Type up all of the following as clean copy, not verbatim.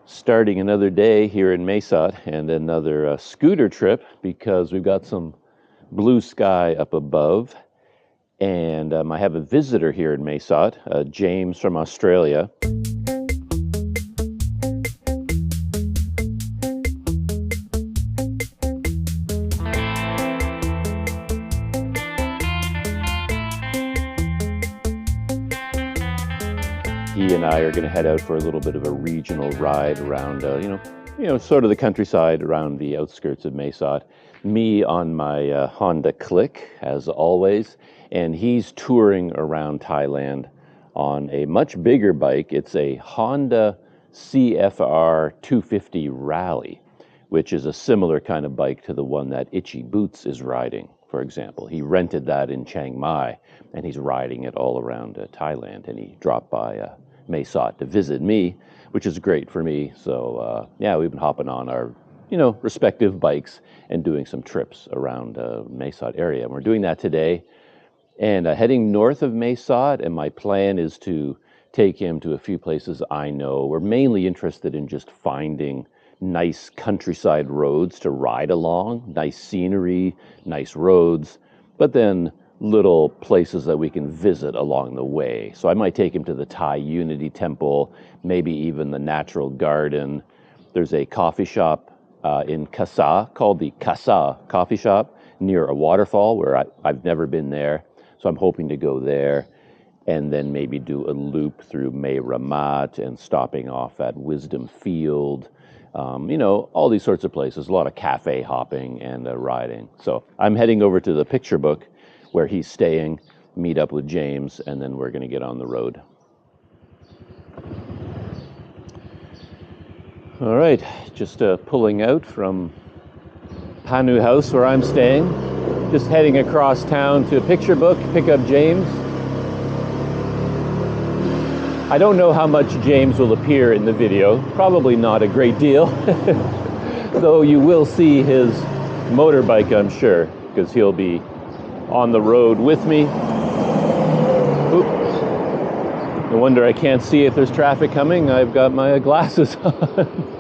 Starting another day here in Mesot and another scooter trip because we've got some blue sky up above. And I have a visitor here in Mesot, James from Australia. He and I are going to head out for a little bit of a regional ride around, sort of the countryside around the outskirts of Mesot. Me on my Honda Click, as always, and he's touring around Thailand on a much bigger bike. It's a Honda CFR 250 Rally, which is a similar kind of bike to the one that Itchy Boots is riding, for example. He rented that in Chiang Mai, and he's riding it all around Thailand, and he dropped by Mesot to visit me, which is great for me. So we've been hopping on our respective bikes and doing some trips around Mesot area. And we're doing that today and heading north of Mesot, and my plan is to take him to a few places I know. We're mainly interested in just finding nice countryside roads to ride along, nice scenery, nice roads, but then little places that we can visit along the way. So I might take him to the Thai Unity Temple, maybe even the Natural Garden. There's a coffee shop in Kasa called the Kasa Coffee Shop near a waterfall where I've never been there. So I'm hoping to go there and then maybe do a loop through Mae Ramat and stopping off at Wisdom Field. All these sorts of places, a lot of cafe hopping and riding. So I'm heading over to the picture book where he's staying, meet up with James, and then we're going to get on the road. All right, just pulling out from Panu House where I'm staying. Just heading across town to a picture book, pick up James. I don't know how much James will appear in the video, probably not a great deal, though you will see his motorbike, I'm sure, because he'll be on the road with me. Oop. No wonder I can't see if there's traffic coming. I've got my glasses on.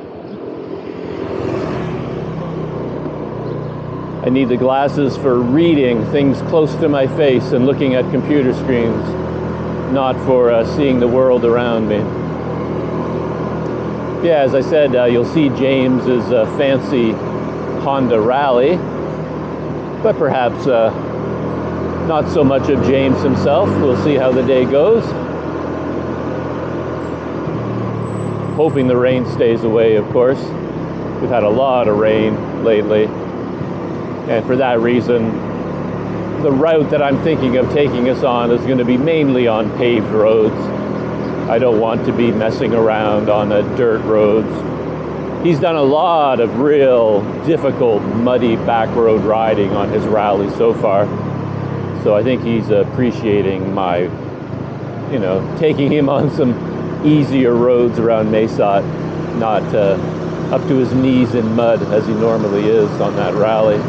I need the glasses for reading things close to my face and looking at computer screens, not for seeing the world around me. Yeah, as I said, you'll see James's fancy Honda Rally, but perhaps not so much of James himself. We'll see how the day goes. Hoping the rain stays away, of course. We've had a lot of rain lately. And for that reason, the route that I'm thinking of taking us on is going to be mainly on paved roads. I don't want to be messing around on dirt roads. He's done a lot of real difficult, muddy back road riding on his rally so far. So I think he's appreciating my, taking him on some easier roads around Mesot, not up to his knees in mud as he normally is on that rally.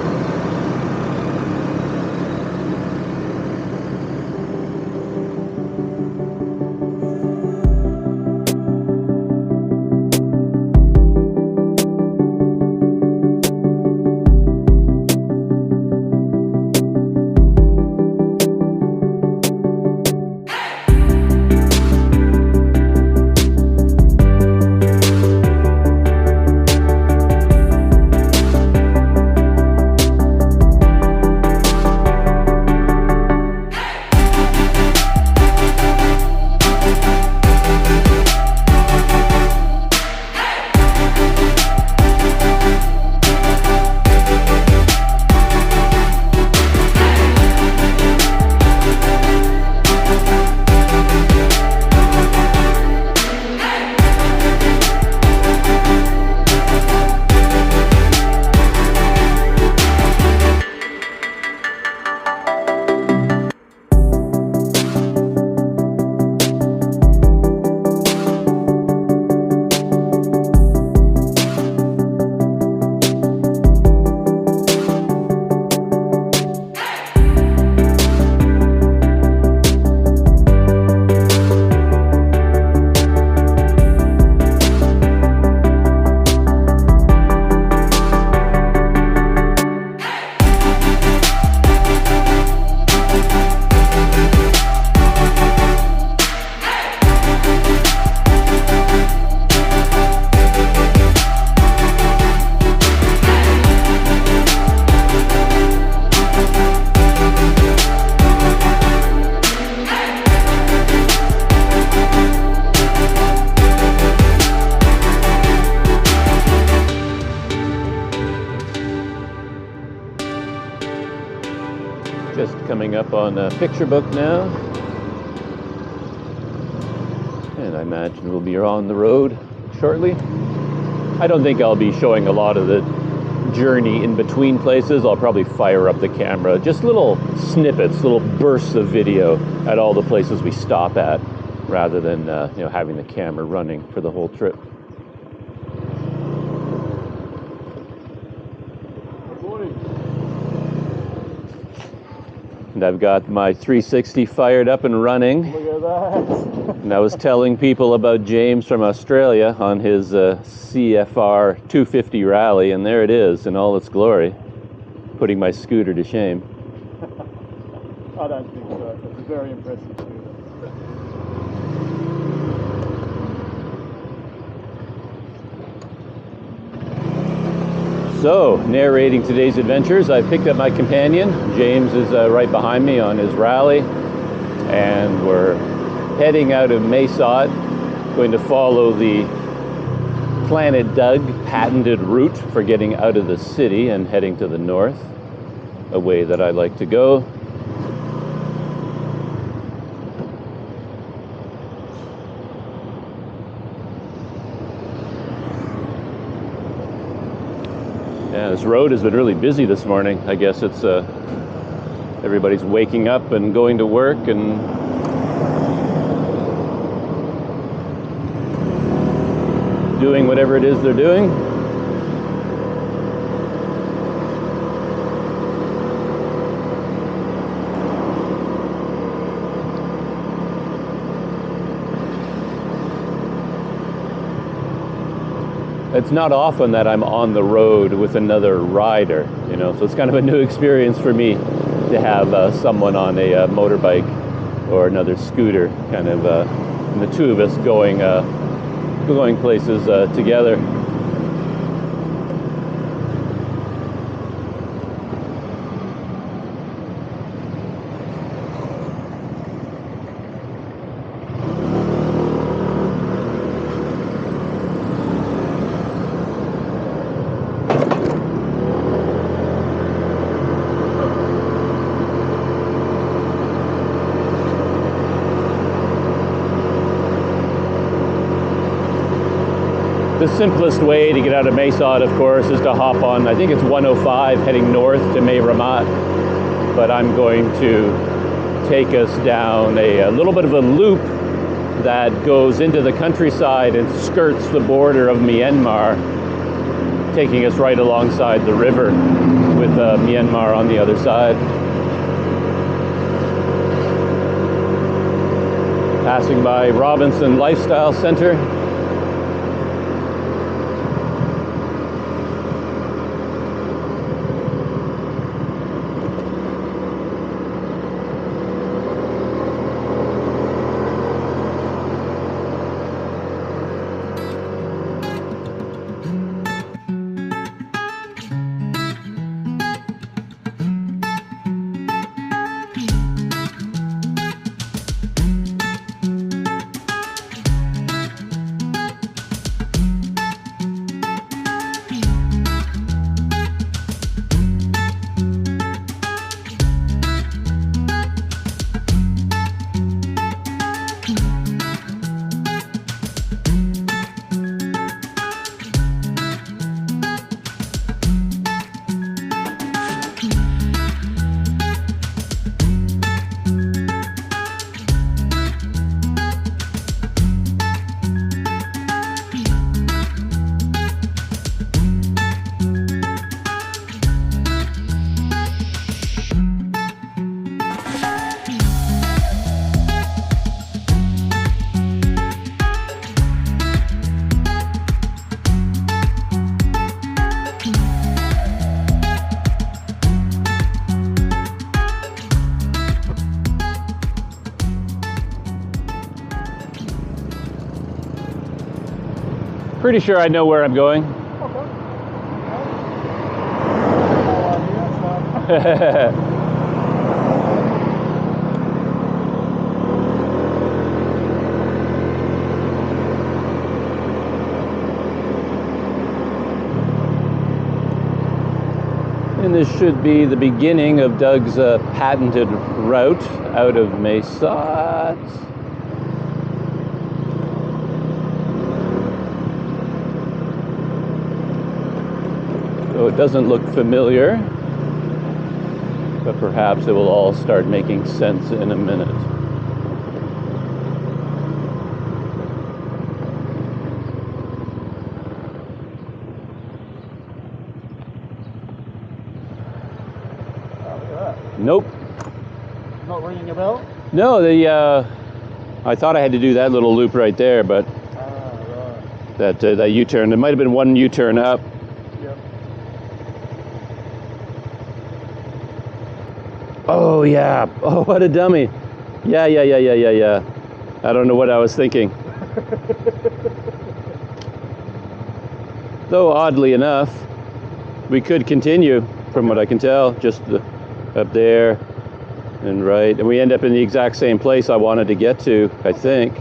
coming up on picture book now. And I imagine we'll be on the road shortly. I don't think I'll be showing a lot of the journey in between places. I'll probably fire up the camera, just little snippets, little bursts of video at all the places we stop at, rather than you know, having the camera running for the whole trip. And I've got my 360 fired up and running. Look at that. And I was telling people about James from Australia on his CFR 250 rally, and there it is in all its glory, putting my scooter to shame. I don't think so. It's a very impressive scooter. So, narrating today's adventures, I've picked up my companion. James is right behind me on his rally, and we're heading out of Mesot, going to follow the Planet Doug patented route for getting out of the city and heading to the north, a way that I like to go. Yeah, this road has been really busy this morning. I guess it's everybody's waking up and going to work and doing whatever it is they're doing. It's not often that I'm on the road with another rider, you know, so it's kind of a new experience for me to have someone on a motorbike or another scooter, kind of, and the two of us going places together. The simplest way to get out of Mesot, of course, is to hop on, I think it's 105 heading north to Mae Ramat, but I'm going to take us down a little bit of a loop that goes into the countryside and skirts the border of Myanmar, taking us right alongside the river with Myanmar on the other side. Passing by Robinson Lifestyle Center. Pretty sure I know where I'm going. Okay. And this should be the beginning of Doug's patented route out of Mesot. So it doesn't look familiar, but perhaps it will all start making sense in a minute. Nope. Not ringing a bell? No, I thought I had to do that little loop right there, but Right. that U-turn, there might have been one U-turn up. Yep. Oh yeah, oh what a dummy. Yeah. I don't know what I was thinking. Though oddly enough, we could continue from what I can tell, just up there and right, and we end up in the exact same place I wanted to get to, I think.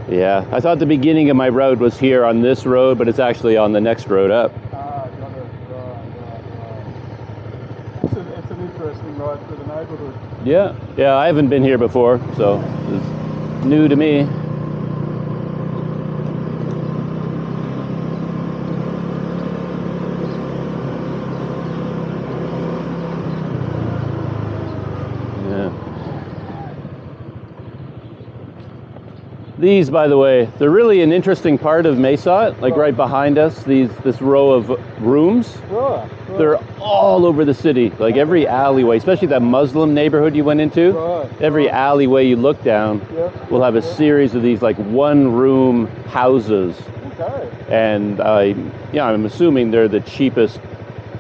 Yeah, I thought the beginning of my route was here on this road, but it's actually on the next road up. Got it. Right. It's an interesting ride through the neighbourhood. Yeah, I haven't been here before, so it's new to me. These, by the way, they're really an interesting part of Mesot, like right behind us, this row of rooms. Right. They're all over the city, like every alleyway, especially that Muslim neighborhood you went into. Right. Every alleyway you look down will have a series of these like one-room houses. Okay. And I'm assuming they're the cheapest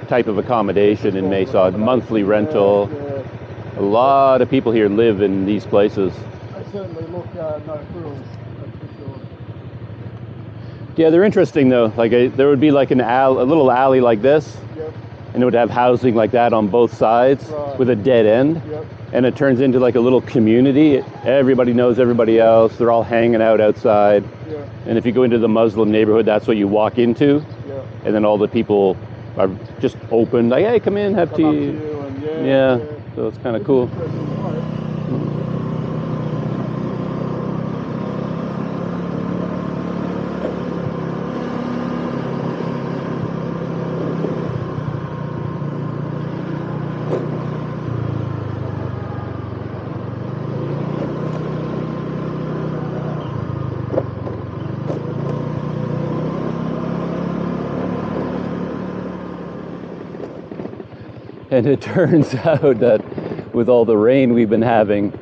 type of accommodation in Mesot, monthly rental. Yeah. A lot of people here live in these places. They certainly look no frills, that's for sure. Yeah, they're interesting though. Like there would be like a little alley like this, and it would have housing like that on both sides with a dead end. And it turns into like a little community. Everybody knows everybody else. They're all hanging out outside. And if you go into the Muslim neighborhood, that's what you walk into. And then all the people are just open, like, hey, come in, have tea. Yeah, so it's kind of cool. And it turns out that with all the rain we've been having,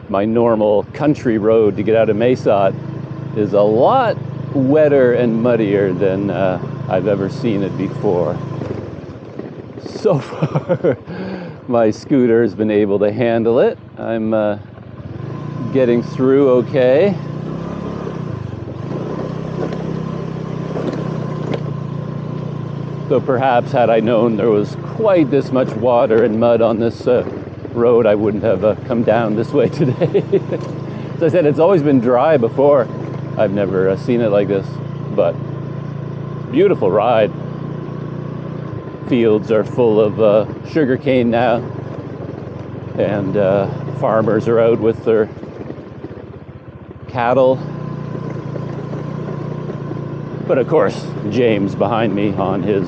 my normal country road to get out of Mesot is a lot wetter and muddier than I've ever seen it before. So far, my scooter has been able to handle it. I'm getting through okay. So perhaps had I known there was quite this much water and mud on this road, I wouldn't have come down this way today. As I said, it's always been dry before. I've never seen it like this, but beautiful ride. Fields are full of sugarcane now, and farmers are out with their cattle. But of course, James behind me on his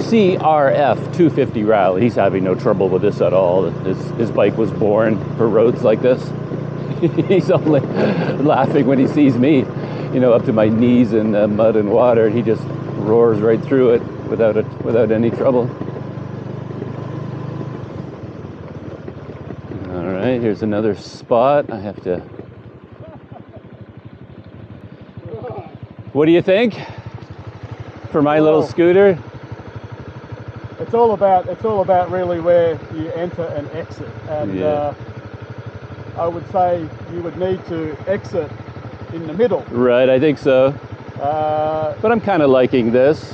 CRF 250 rally. He's having no trouble with this at all. His bike was born for roads like this. He's only laughing when he sees me, up to my knees in mud and water, and he just roars right through it without any trouble. All right, here's another spot. I have to. What do you think for my little scooter? It's all about really where you enter and exit, and I would say you would need to exit in the middle. Right, I think so. But I'm kind of liking this.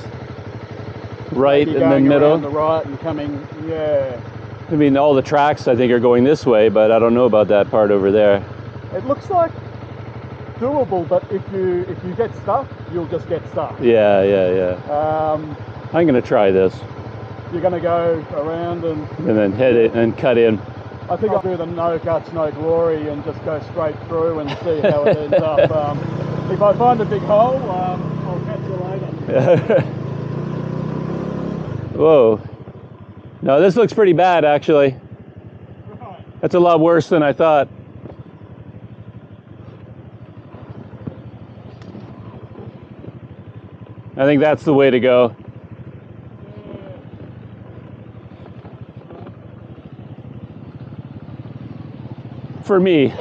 Right in the middle. On the right and coming, I mean, all the tracks I think are going this way, but I don't know about that part over there. It looks like doable, but if you get stuck, you'll just get stuck. Yeah, yeah, yeah. I'm gonna try this. You're gonna go around and then head it and cut in. I think I'll do the no guts, no glory and just go straight through and see how it ends up. If I find a big hole, I'll catch you later. Whoa. No, this looks pretty bad, actually. Right. That's a lot worse than I thought. I think that's the way to go. For me.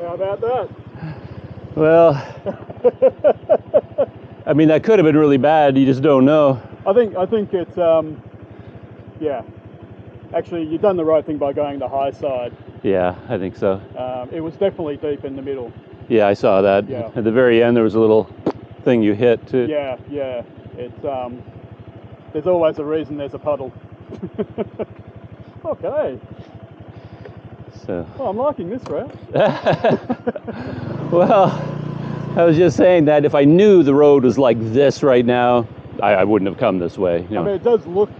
How about that? Well, I mean, that could have been really bad. You just don't know. I think it's yeah. Actually, you've done the right thing by going the high side. Yeah, I think so. It was definitely deep in the middle. Yeah, I saw that. Yeah. At the very end, there was a little thing you hit too. Yeah, yeah. It's there's always a reason there's a puddle. Okay. So. Well, I'm liking this route. Well, I was just saying that if I knew the road was like this right now, I wouldn't have come this way. You know? I mean, it does look.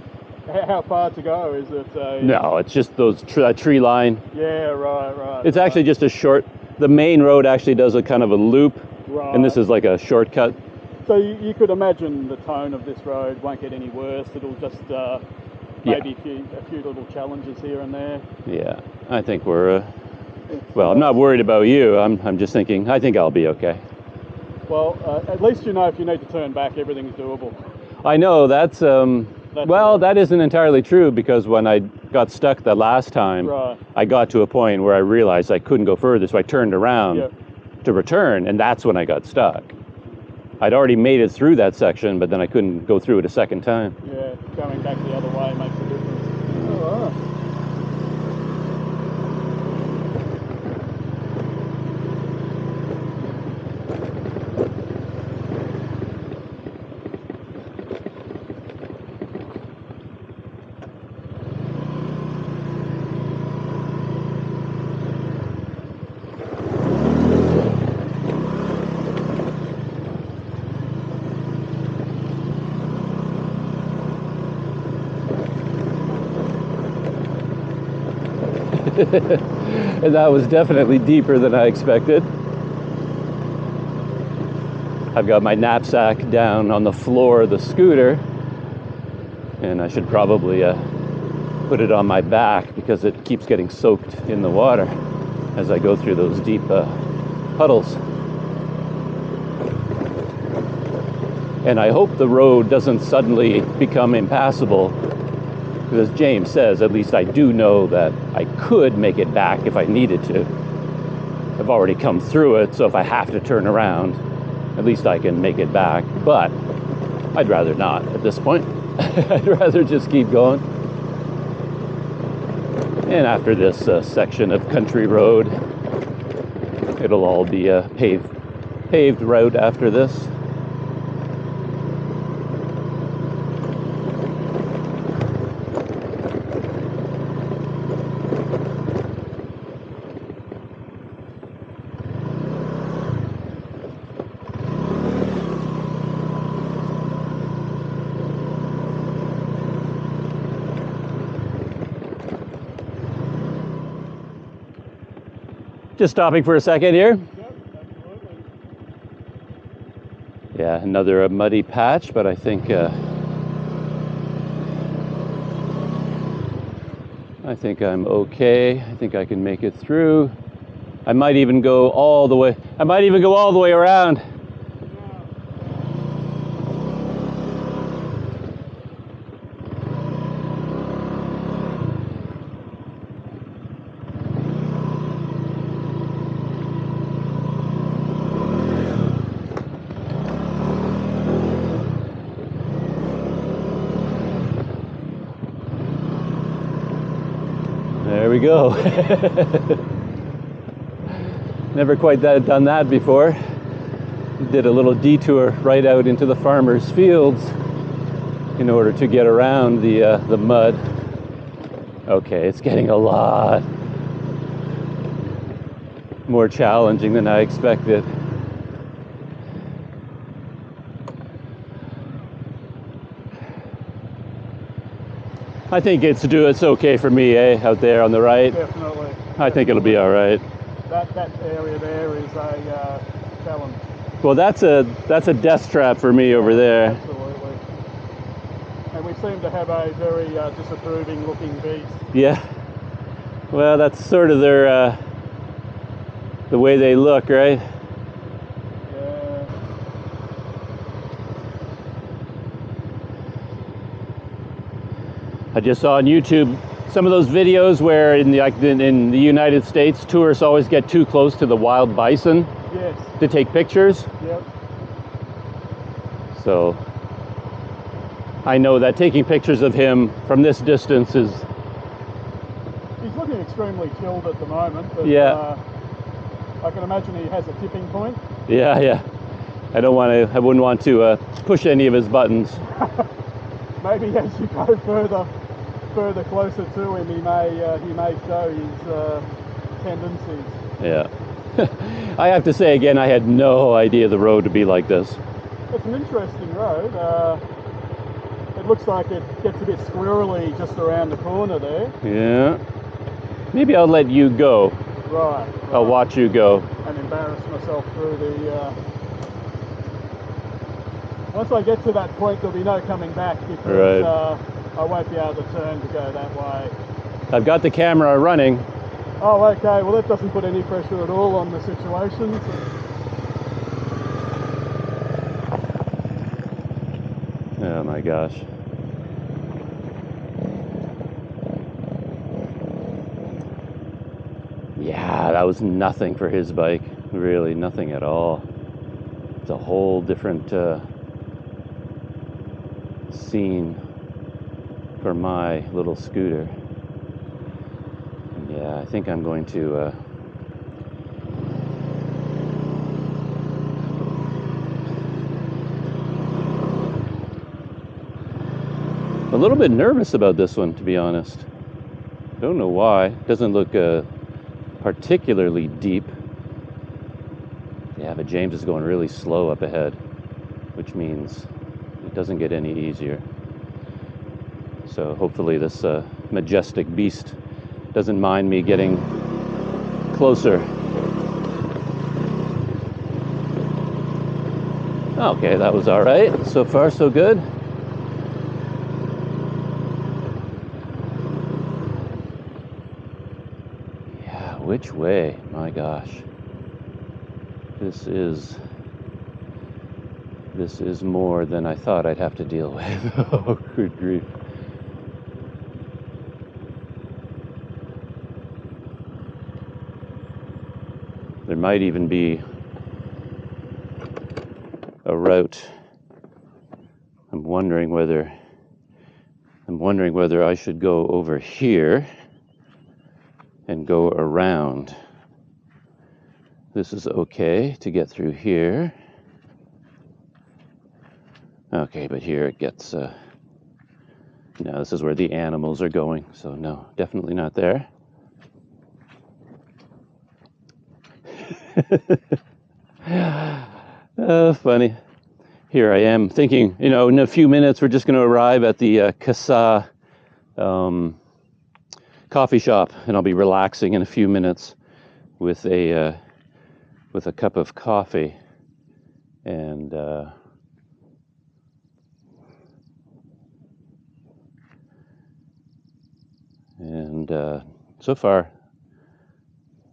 How far to go? Is it a... No, it's just those that tree line. Yeah, right. It's actually just a short. The main road actually does a kind of a loop, Right. and this is like a shortcut. So you could imagine the tone of this road won't get any worse. It'll just maybe a few little challenges here and there. Yeah, I think we're. Well, I'm not worried about you. I'm just thinking. I think I'll be okay. Well, at least you know if you need to turn back, everything's doable. I know that's. Well, that isn't entirely true because when I got stuck the last time, Right. I got to a point where I realized I couldn't go further, so I turned around to return, and that's when I got stuck. I'd already made it through that section, but then I couldn't go through it a second time. Yeah, going back the other way makes a difference. All right. And that was definitely deeper than I expected. I've got my knapsack down on the floor of the scooter, and I should probably put it on my back because it keeps getting soaked in the water as I go through those deep puddles. And I hope the road doesn't suddenly become impassable. Because as James says, at least I do know that I could make it back if I needed to. I've already come through it, so if I have to turn around, at least I can make it back. But I'd rather not at this point. I'd rather just keep going. And after this section of country road, it'll all be a paved road after this. Just stopping for a second here. Yep, absolutely. Yeah, another muddy patch, but I think I'm okay. I think I can make it through. I might even go all the way. I might even go all the way around. there we go. Never quite done that before. Did a little detour right out into the farmers' fields in order to get around the mud. Okay, it's getting a lot more challenging than I expected. I think it's okay for me, out there on the right. Definitely. I think it'll be all right. That area there is a challenge. Well, that's a death trap for me over there. Absolutely. And we seem to have a very disapproving looking beast. Yeah. Well, that's sort of their the way they look, right? Yeah. I just saw on YouTube some of those videos where in the United States, tourists always get too close to the wild bison. Yes. To take pictures. Yep. So I know that taking pictures of him from this distance is... He's looking extremely chilled at the moment, but yeah. I can imagine he has a tipping point. Yeah. I wouldn't want to push any of his buttons. Maybe as you go further closer to him, he may show his tendencies. Yeah. I have to say again, I had no idea the road would be like this. It's an interesting road. It looks like it gets a bit squirrely just around the corner there. Yeah. Maybe I'll let you go. Right. I'll watch you go. And embarrass myself through the... Once I get to that point, there'll be no coming back because I won't be able to turn to go that way. I've got the camera running. Oh, okay. Well, that doesn't put any pressure at all on the situation. Oh my gosh. Yeah, that was nothing for his bike. Really, nothing at all. It's a whole different scene for my little scooter. Yeah, I think I'm going to a little bit nervous about this one, to be honest. Don't know why. It doesn't look particularly deep. Yeah, but James is going really slow up ahead, which means it doesn't get any easier. So hopefully this majestic beast doesn't mind me getting closer. Okay, that was all right. So far, so good. Yeah, which way? My gosh. This is more than I thought I'd have to deal with. Oh, good grief. There might even be a route. I'm wondering whether I should go over here and go around. This is okay to get through here. Okay, but here it gets no, this is where the animals are going, so no, definitely not there. Oh, funny. Here I am thinking, in a few minutes we're just going to arrive at the Casa coffee shop, and I'll be relaxing in a few minutes with a cup of coffee, and so far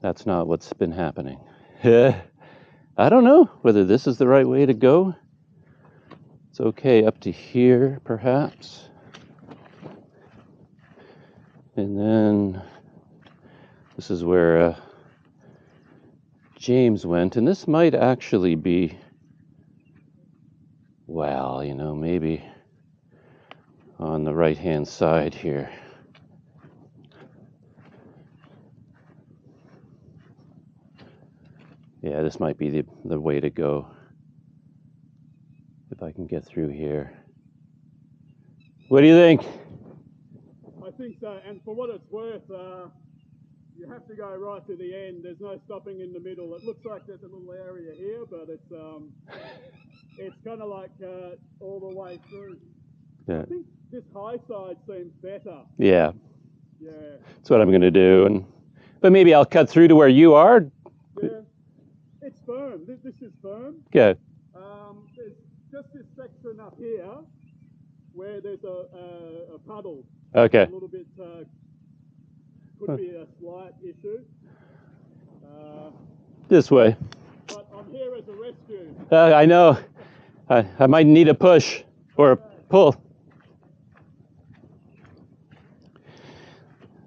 that's not what's been happening. I don't know whether this is the right way to go. It's okay up to here, perhaps. And then this is where James went, and this might actually be, well, maybe on the right-hand side here. Yeah, this might be the way to go. If I can get through here. What do you think? I think so, and for what it's worth, you have to go right to the end. There's no stopping in the middle. It looks like there's a little area here, but it's kind of like all the way through. Yeah. I think this high side seems better. Yeah. Yeah. That's what I'm going to do. But maybe I'll cut through to where you are. Yeah. It's firm. This is firm. Okay. There's just this section up here where there's a puddle. Okay. A little bit could be a slight issue. This way. But I'm here as a rescue. I know. I might need a push or a pull.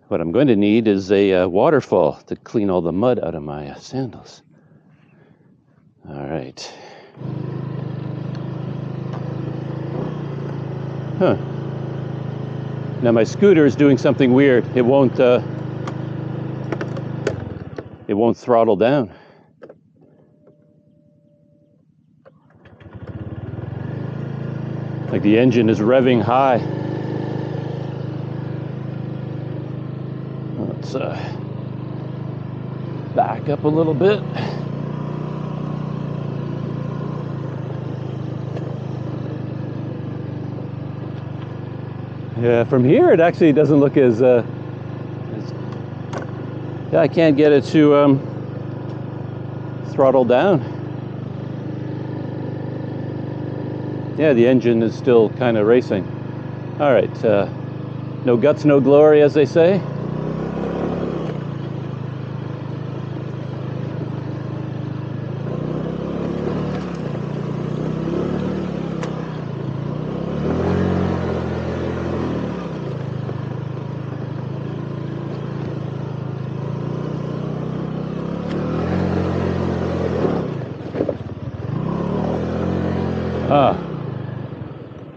What I'm going to need is a waterfall to clean all the mud out of my sandals. All right. Huh. Now my scooter is doing something weird. It won't throttle down. Like the engine is revving high. Let's back up a little bit. Yeah, from here it actually doesn't look as yeah, I can't get it to throttle down. Yeah, the engine is still kind of racing. All right, no guts, no glory, as they say.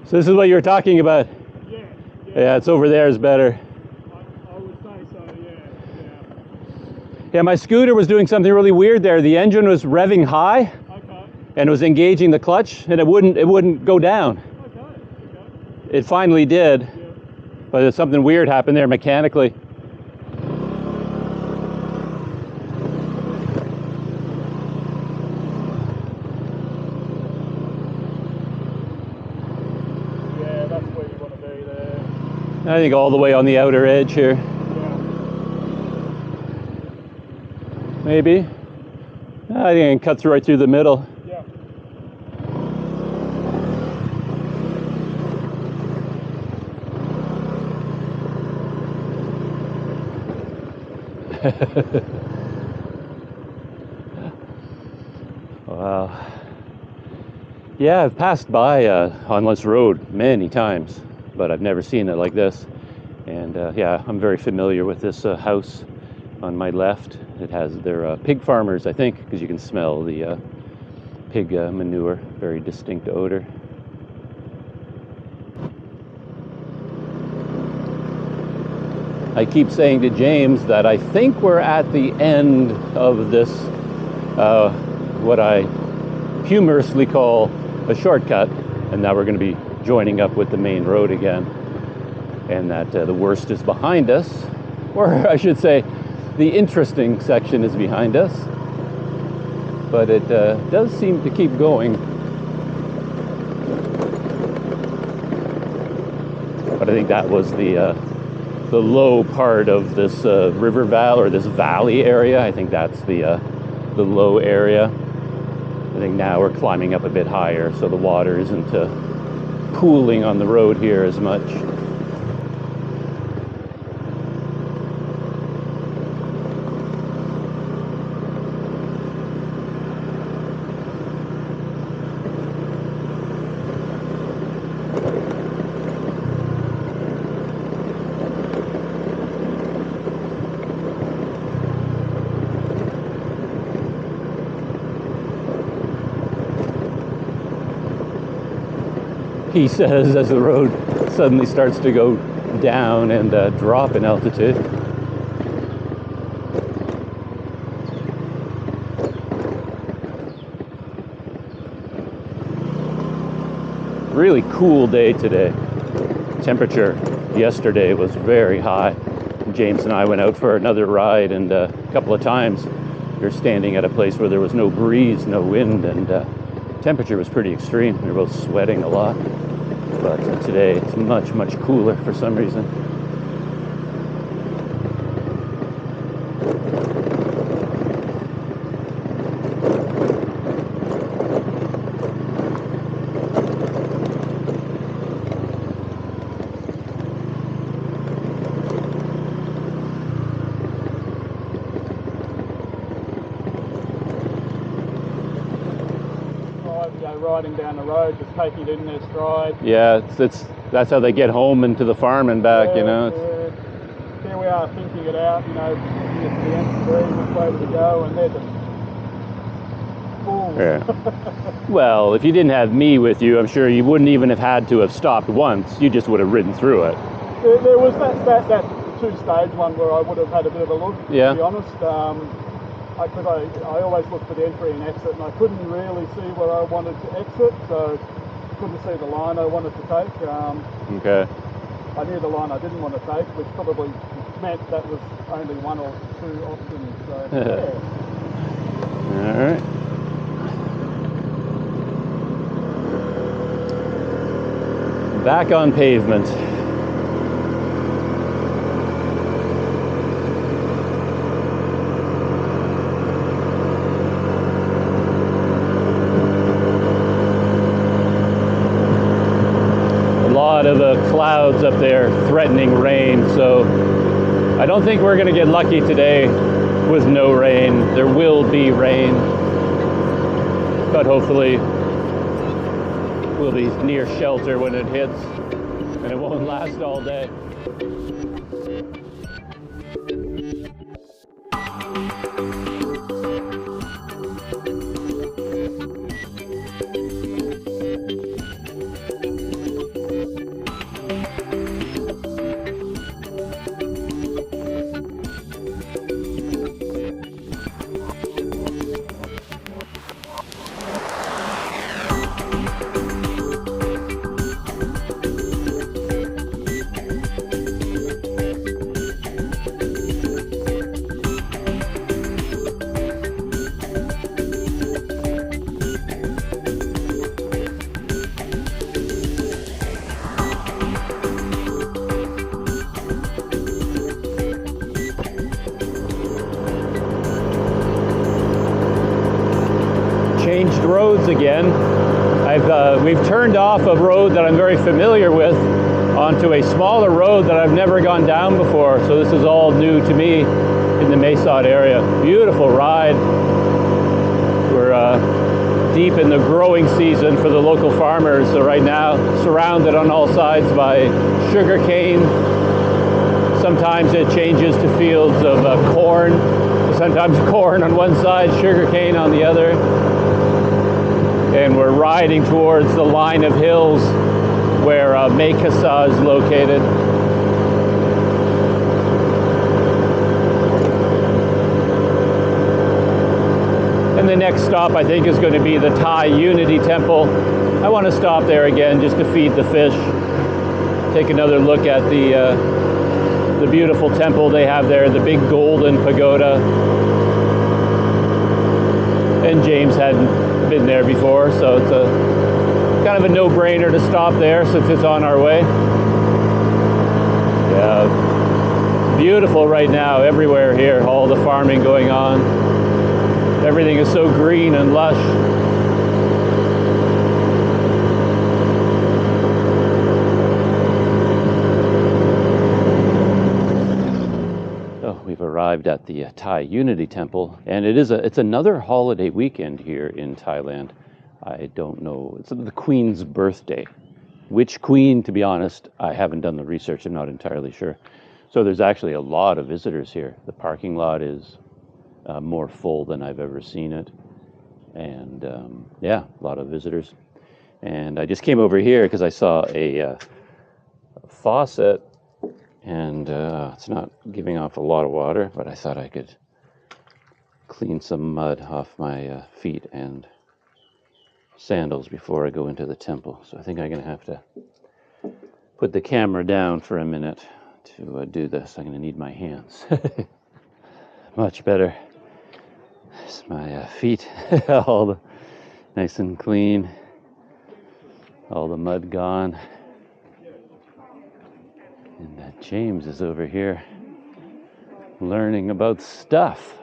So this is what you were talking about? Yeah. Yeah, it's over there is better. I would say so, yeah. Yeah, my scooter was doing something really weird there. The engine was revving high. Okay. And it was engaging the clutch, and it wouldn't go down. Okay. It finally did. Yeah. But something weird happened there mechanically. I think all the way on the outer edge here. Yeah. Maybe. I think I can cut through right through the middle. Yeah. Wow. Yeah, I've passed by on this road many times, but I've never seen it like this. And yeah, I'm very familiar with this house on my left. It has their pig farmers, I think, because you can smell the pig manure, very distinct odor. I keep saying to James that I think we're at the end of this, what I humorously call a shortcut, and now we're going to be joining up with the main road again, and that the worst is behind us, or I should say the interesting section is behind us, but it does seem to keep going. But I think that was the low part of this river valley, or this valley area. I think that's the low area. I think now we're climbing up a bit higher, so the water isn't pooling on the road here as much. He says as the road suddenly starts to go down and drop in altitude. Really cool day today. Temperature yesterday was very high. James and I went out for another ride, and a couple of times we were standing at a place where there was no breeze, no wind, and temperature was pretty extreme. We were both sweating a lot. But today it's much, much cooler for some reason. Riding down the road, just taking it in their stride. Yeah, that's how they get home and to the farm and back, yeah, you know. Here we are thinking it out, you know, looking at the M3, which way to go, and they're just full. Yeah. Well, if you didn't have me with you, I'm sure you wouldn't even have had to have stopped once. You just would have ridden through it. There was that two-stage one where I would have had a bit of a look, yeah. To be honest. Because I always look for the entry and exit, and I couldn't really see where I wanted to exit, so couldn't see the line I wanted to take. Okay. I knew the line I didn't want to take, which probably meant that was only one or two options. So, yeah. All right. Back on pavement. Of clouds up there threatening rain, so I don't think we're going to get lucky today with no rain. There will be rain, but hopefully we'll be near shelter when it hits and it won't last all day. Roads again. We've turned off a road that I'm very familiar with onto a smaller road that I've never gone down before, so this is all new to me in the Mesot area. Beautiful ride. We're deep in the growing season for the local farmers, so right now surrounded on all sides by sugar cane. Sometimes it changes to fields of corn, sometimes corn on one side, sugar cane on the other. And we're riding towards the line of hills where Mae Kasa is located. And the next stop, I think, is going to be the Thai Unity Temple. I want to stop there again just to feed the fish. Take another look at the beautiful temple they have there, the big golden pagoda. And James hadn't been there before, so it's a kind of a no-brainer to stop there since it's on our way. Yeah, beautiful right now everywhere here, all the farming going on. Everything is so green and lush. We've arrived at the Thai Unity Temple, and it's another holiday weekend here in Thailand. I don't know, it's the Queen's birthday. Which Queen, to be honest, I haven't done the research, I'm not entirely sure. So there's actually a lot of visitors here. The parking lot is more full than I've ever seen it. And yeah, a lot of visitors. And I just came over here because I saw a faucet, and it's not giving off a lot of water, but I thought I could clean some mud off my feet and sandals before I go into the temple. So I think I'm going to have to put the camera down for a minute to do this. I'm going to need my hands. Much better. It's my feet, all the nice and clean, all the mud gone. And James is over here learning about stuff.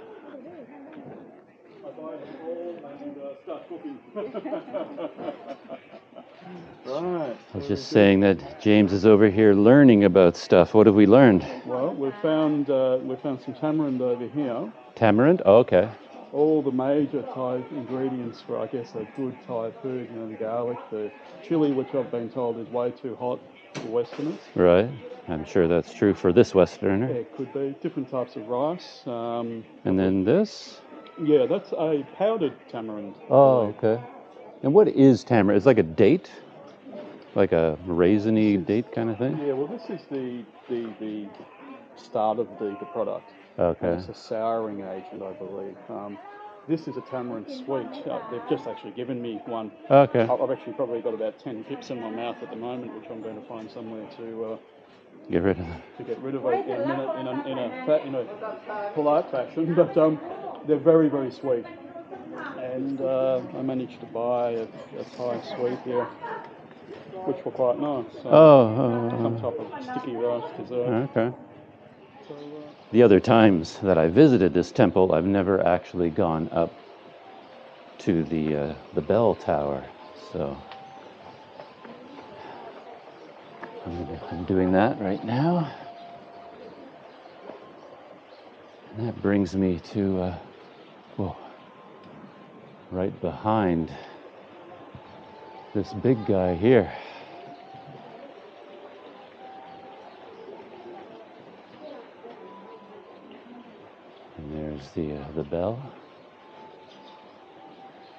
Right. I was just saying that James is over here learning about stuff. What have we learned? Well, we've found some tamarind over here. Tamarind? Oh, okay. All the major Thai ingredients for, I guess, a good Thai food. You know, the garlic, the chili, which I've been told is way too hot for Westerners. Right. I'm sure that's true for this Westerner. Yeah, it could be. Different types of rice. And then this? Yeah, that's a powdered tamarind. Oh, okay. And what is tamarind? It's like a date? Like a raisiny date kind of thing? Yeah, well, this is the start of the product. Okay. It's a souring agent, I believe. This is a tamarind sweet. They've just actually given me one. Okay. I've actually probably got about 10 pips in my mouth at the moment, which I'm going to find somewhere to Get rid of them. to get rid of it in a polite fashion. But they're very, very sweet. And I managed to buy a Thai sweet here, which were quite nice. Some type of sticky rice dessert. Okay. So, The other times that I visited this temple, I've never actually gone up to the bell tower. So I'm doing that right now. And that brings me to, right behind this big guy here. And there's the bell.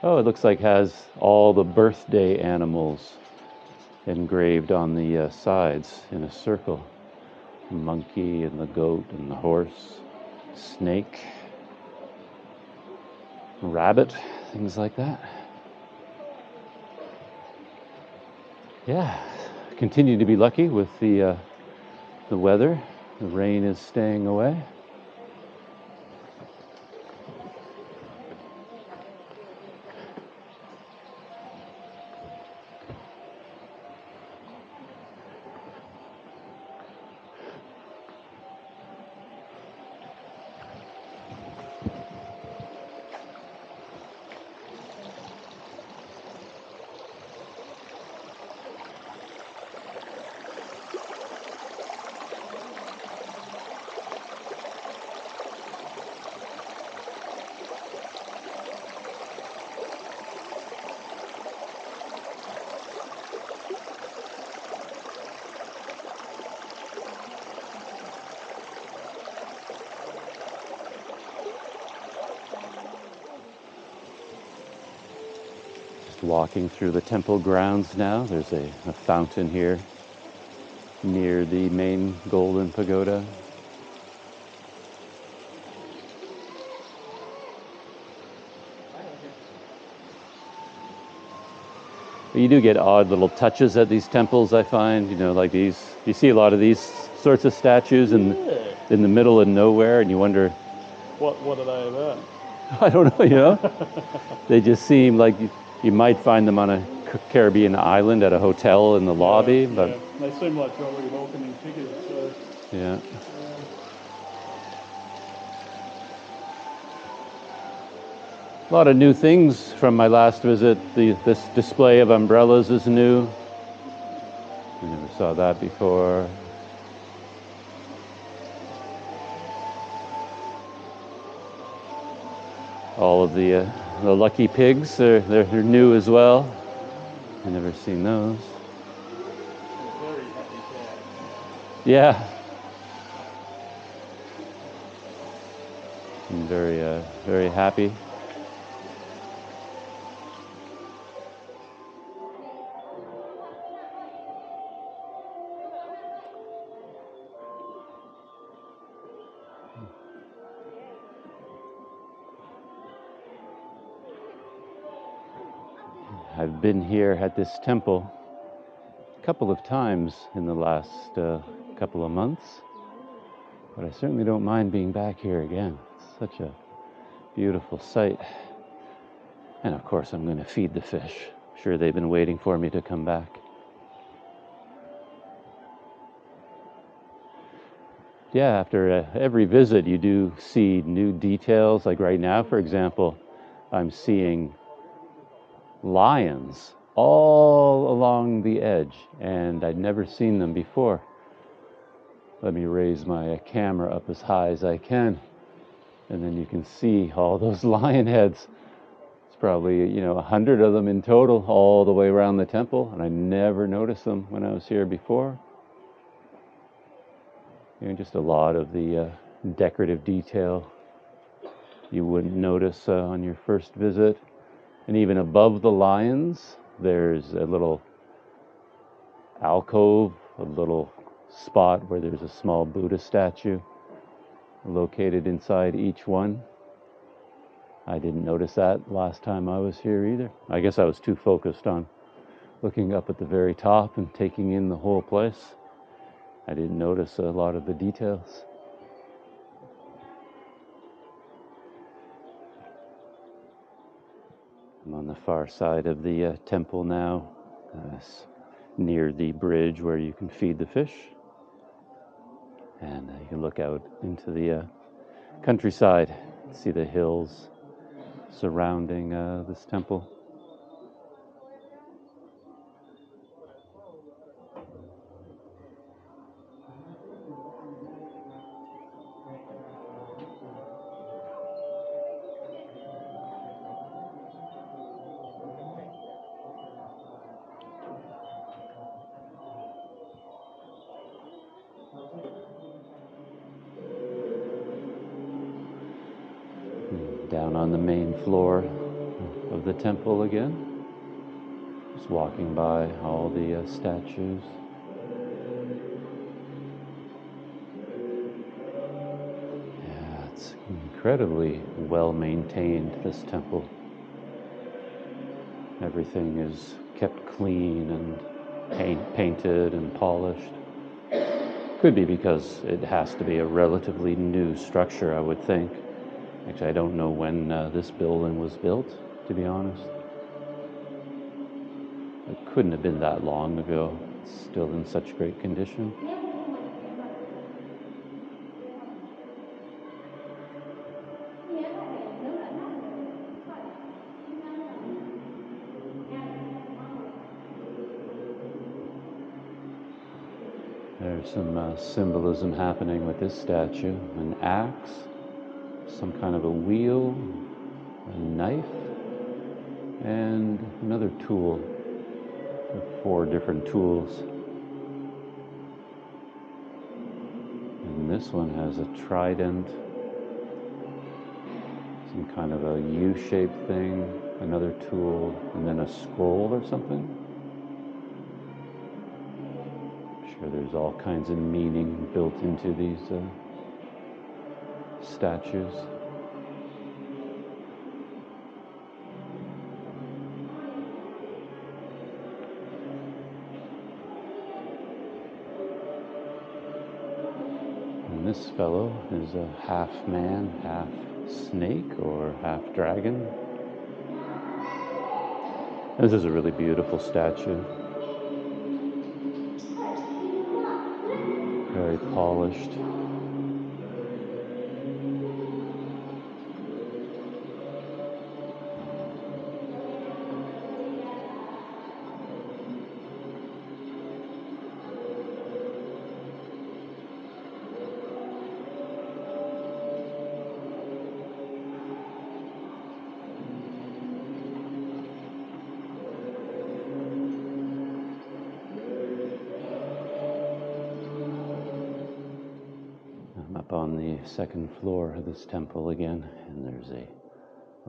Oh, it looks like it has all the birthday animals engraved on the sides in a circle. The monkey and the goat and the horse, snake, rabbit, things like that. Yeah, continue to be lucky with the weather. The rain is staying away. Walking through the temple grounds now. There's a fountain here near the main golden pagoda. But you do get odd little touches at these temples, I find. You know, like these. You see a lot of these sorts of statues in the middle of nowhere, and you wonder, what are they about? I don't know, you know? They just seem like you might find them on a Caribbean island at a hotel in the lobby, but yeah. They seem like jolly welcoming figures. So. Yeah. A lot of new things from my last visit. This display of umbrellas is new. I never saw that before. All of the lucky pigs, they're new as well. I've never seen those. Very happy cat. Yeah. I'm very happy. I've been here at this temple a couple of times in the last couple of months, but I certainly don't mind being back here again. It's such a beautiful sight. And of course, I'm going to feed the fish. I'm sure they've been waiting for me to come back. Yeah, after every visit, you do see new details. Like right now, for example, I'm seeing lions all along the edge, and I'd never seen them before. Let me raise my camera up as high as I can, and then you can see all those lion heads. It's probably, 100 of them in total all the way around the temple, and I never noticed them when I was here before. Just a lot of the decorative detail you wouldn't notice on your first visit. And even above the lions, there's a little alcove, a little spot where there's a small Buddha statue located inside each one. I didn't notice that last time I was here either. I guess I was too focused on looking up at the very top and taking in the whole place. I didn't notice a lot of the details. I'm on the far side of the temple now, near the bridge where you can feed the fish. And you can look out into the countryside, see the hills surrounding this temple. Down on the main floor of the temple again, just walking by all the statues. Yeah, it's incredibly well maintained, this temple. Everything is kept clean and painted and polished. Could be because it has to be a relatively new structure, I would think. Actually, I don't know when this building was built, to be honest. It couldn't have been that long ago. It's still in such great condition. There's some symbolism happening with this statue. An axe, some kind of a wheel, a knife, and another tool. 4 different tools. And this one has a trident, some kind of a U-shaped thing, another tool, and then a scroll or something. I'm sure there's all kinds of meaning built into these statues. And this fellow is a half man, half snake, or half dragon. This is a really beautiful statue. Very polished. I'm up on the second floor of this temple again, and there's a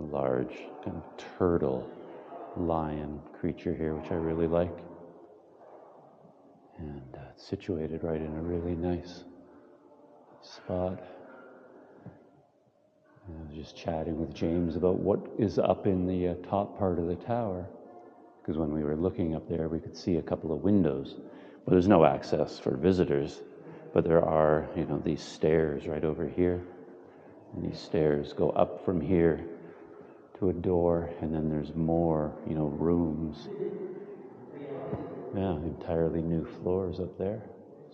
large kind of turtle lion creature here, which I really like. And it's situated right in a really nice spot. And I was just chatting with James about what is up in the top part of the tower. because when we were looking up there, we could see a couple of windows. But there's no access for visitors, but there are, you know, these stairs right over here. And these stairs go up from here to a door, and then there's more, you know, rooms. Yeah, entirely new floors up there.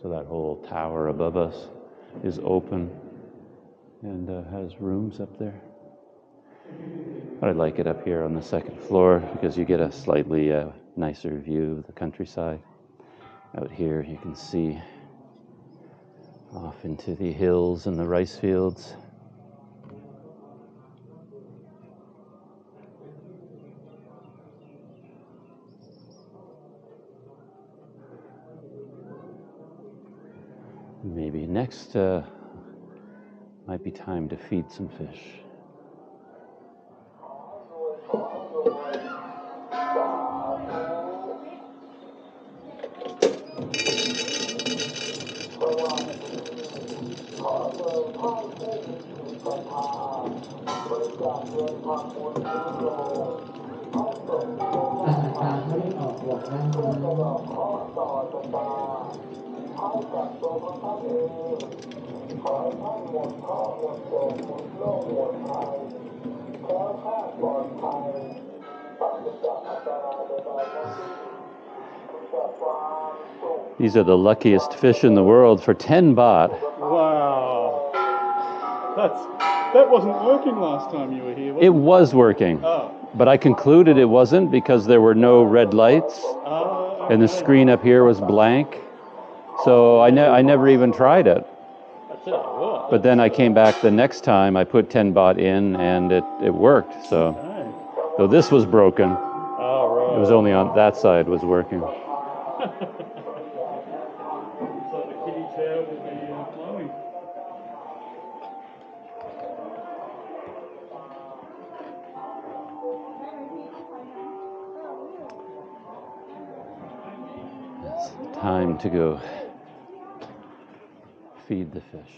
So that whole tower above us is open and has rooms up there. But I like it up here on the second floor because you get a slightly nicer view of the countryside. Out here you can see off into the hills and the rice fields. Maybe next might be time to feed some fish. These are the luckiest fish in the world for 10 baht. Wow. That wasn't working last time you were here, was it? It was working, but I concluded it wasn't because there were no red lights and the screen up here was blank. So I never even tried it. But then I came back the next time, I put 10 baht in and it worked. So this was broken. It was only on that side was working. It's time to go feed the fish.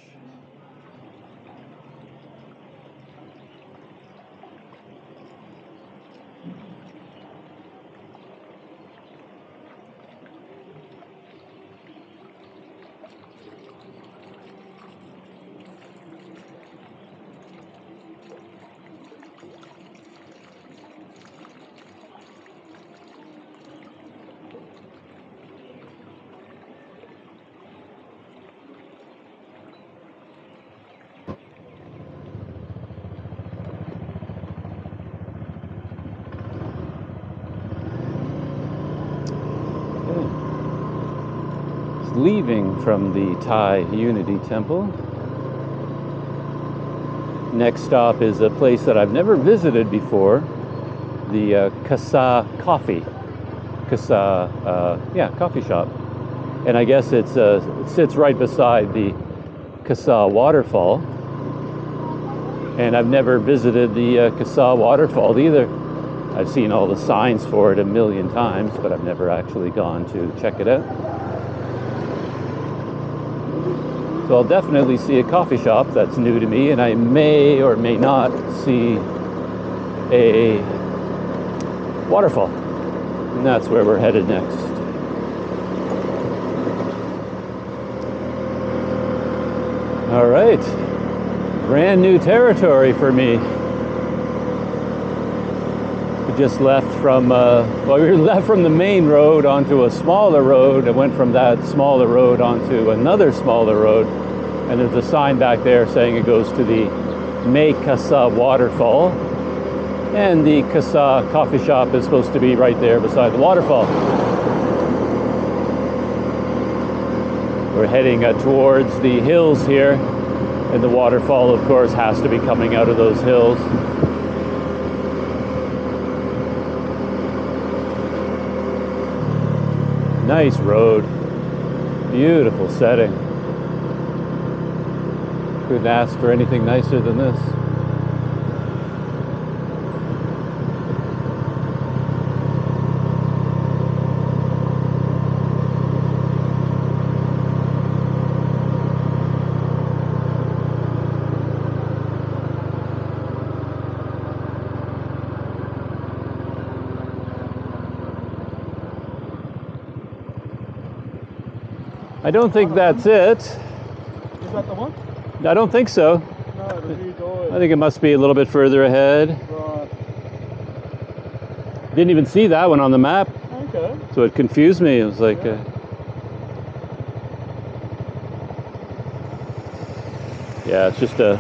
Leaving from the Thai Unity Temple. Next stop is a place that I've never visited before, the Casa Coffee. Casa, coffee shop. And I guess it sits right beside the Casa Waterfall. And I've never visited the Casa Waterfall either. I've seen all the signs for it a million times, but I've never actually gone to check it out. So I'll definitely see a coffee shop that's new to me, and I may or may not see a waterfall. And that's where we're headed next. All right, brand new territory for me. We just left from, we left from the main road onto a smaller road. I went from that smaller road onto another smaller road. And there's a sign back there saying it goes to the Mae Kasa waterfall. And the Casa coffee shop is supposed to be right there beside the waterfall. We're heading towards the hills here. And the waterfall, of course, has to be coming out of those hills. Nice road, beautiful setting. Couldn't ask for anything nicer than this. I don't think that's it. Is that the one? I don't think so. No, the new doors. I think it must be a little bit further ahead. Right. Didn't even see that one on the map, Okay. so it confused me. It was like, Yeah. yeah, it's just the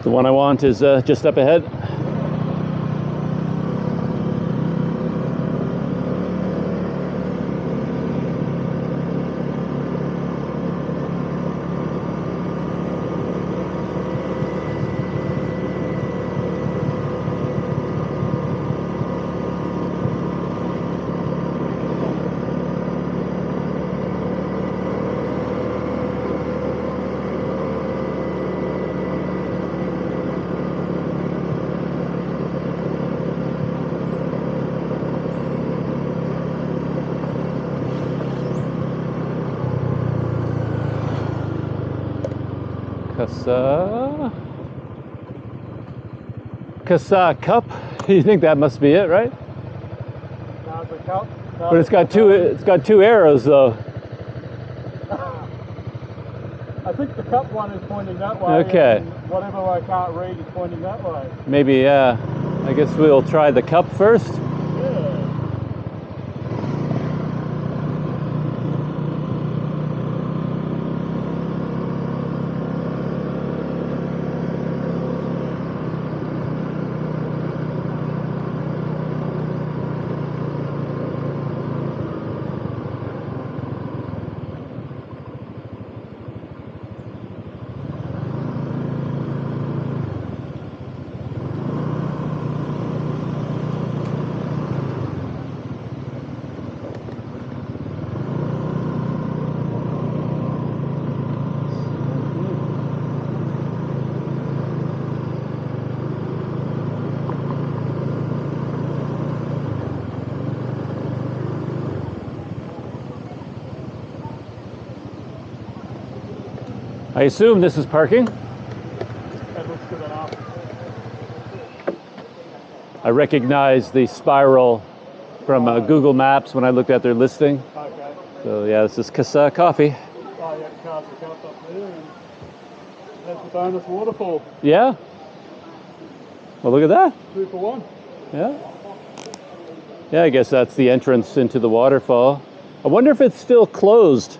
one I want is just up ahead. Casa Cup. You think that must be it, right? Casa Cup. But it's got two arrows though. I think the cup one is pointing that way. Okay. And whatever I can't read is pointing that way. Maybe, yeah. I guess we'll try the cup first. Yeah. I assume this is parking. That looks good enough. I recognize the spiral from Google Maps when I looked at their listing. Okay. So yeah, this is Casa Coffee. Oh yeah, Casa Cup up there, and that's the bonus waterfall. Yeah. Well, look at that. 2 for 1. Yeah. Yeah, I guess that's the entrance into the waterfall. I wonder if it's still closed.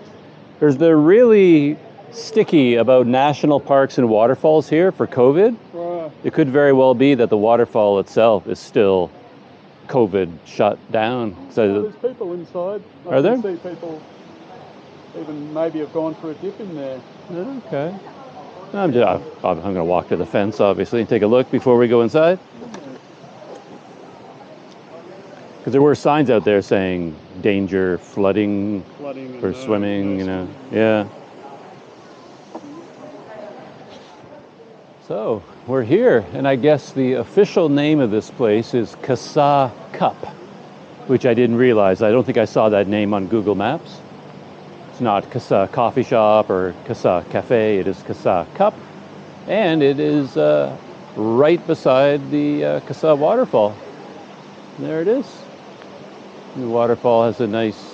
They're really sticky about national parks and waterfalls here for COVID. Right. It could very well be that the waterfall itself is still COVID shut down. So There's people inside. Are there? I can see people even maybe have gone for a dip in there. okay. I'm going to walk to the fence, obviously, and take a look before we go inside. Because there were signs out there saying danger, flooding Flooding for and, swimming, you know. swimming. Yeah. So we're here, and I guess the official name of this place is Casa Cup, which I didn't realize. I don't think I saw that name on Google Maps. It's not Casa Coffee Shop or Casa Cafe, it is Casa Cup, and it is right beside the Casa Waterfall. There it is. The waterfall has a nice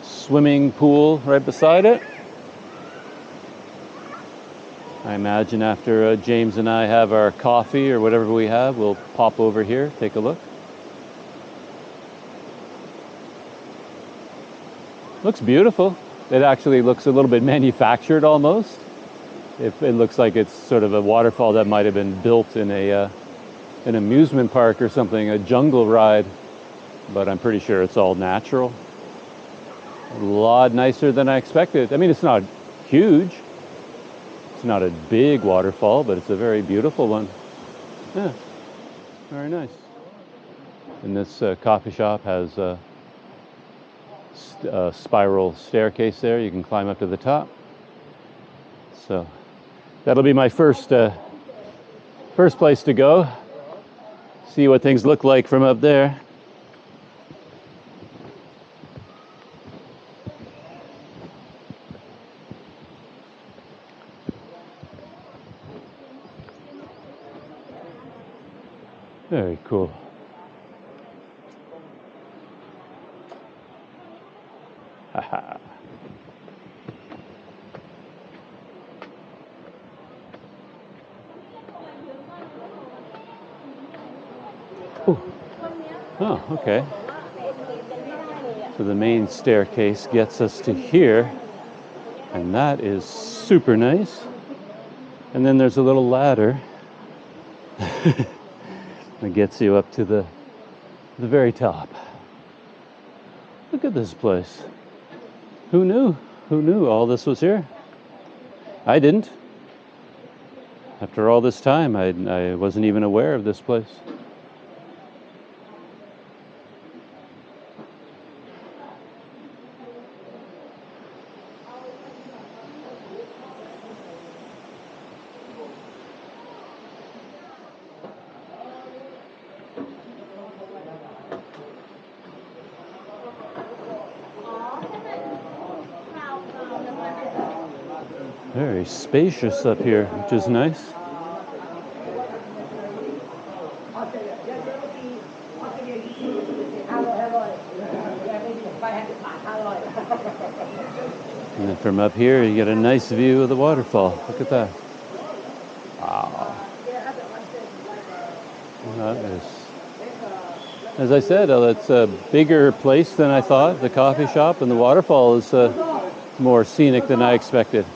swimming pool right beside it. I imagine after James and I have our coffee or whatever we have, we'll pop over here, take a look. Looks beautiful. It actually looks a little bit manufactured almost. It looks like it's sort of a waterfall that might have been built in an amusement park or something, a jungle ride, but I'm pretty sure it's all natural. A lot nicer than I expected. I mean, it's not huge. It's not a big waterfall, but it's a very beautiful one. Yeah, very nice. And this coffee shop has a spiral staircase there. You can climb up to the top. So that'll be my first place to go. See what things look like from up there. Very cool. Oh, okay. So the main staircase gets us to here, and that is super nice. And then there's a little ladder that gets you up to the very top. Look at this place. Who knew? Who knew all this was here? I didn't. After all this time, I wasn't even aware of this place. Very spacious up here, which is nice. And then from up here, you get a nice view of the waterfall. Look at that. Wow. That is, as I said, it's a bigger place than I thought, the coffee shop, and the waterfall is more scenic than I expected.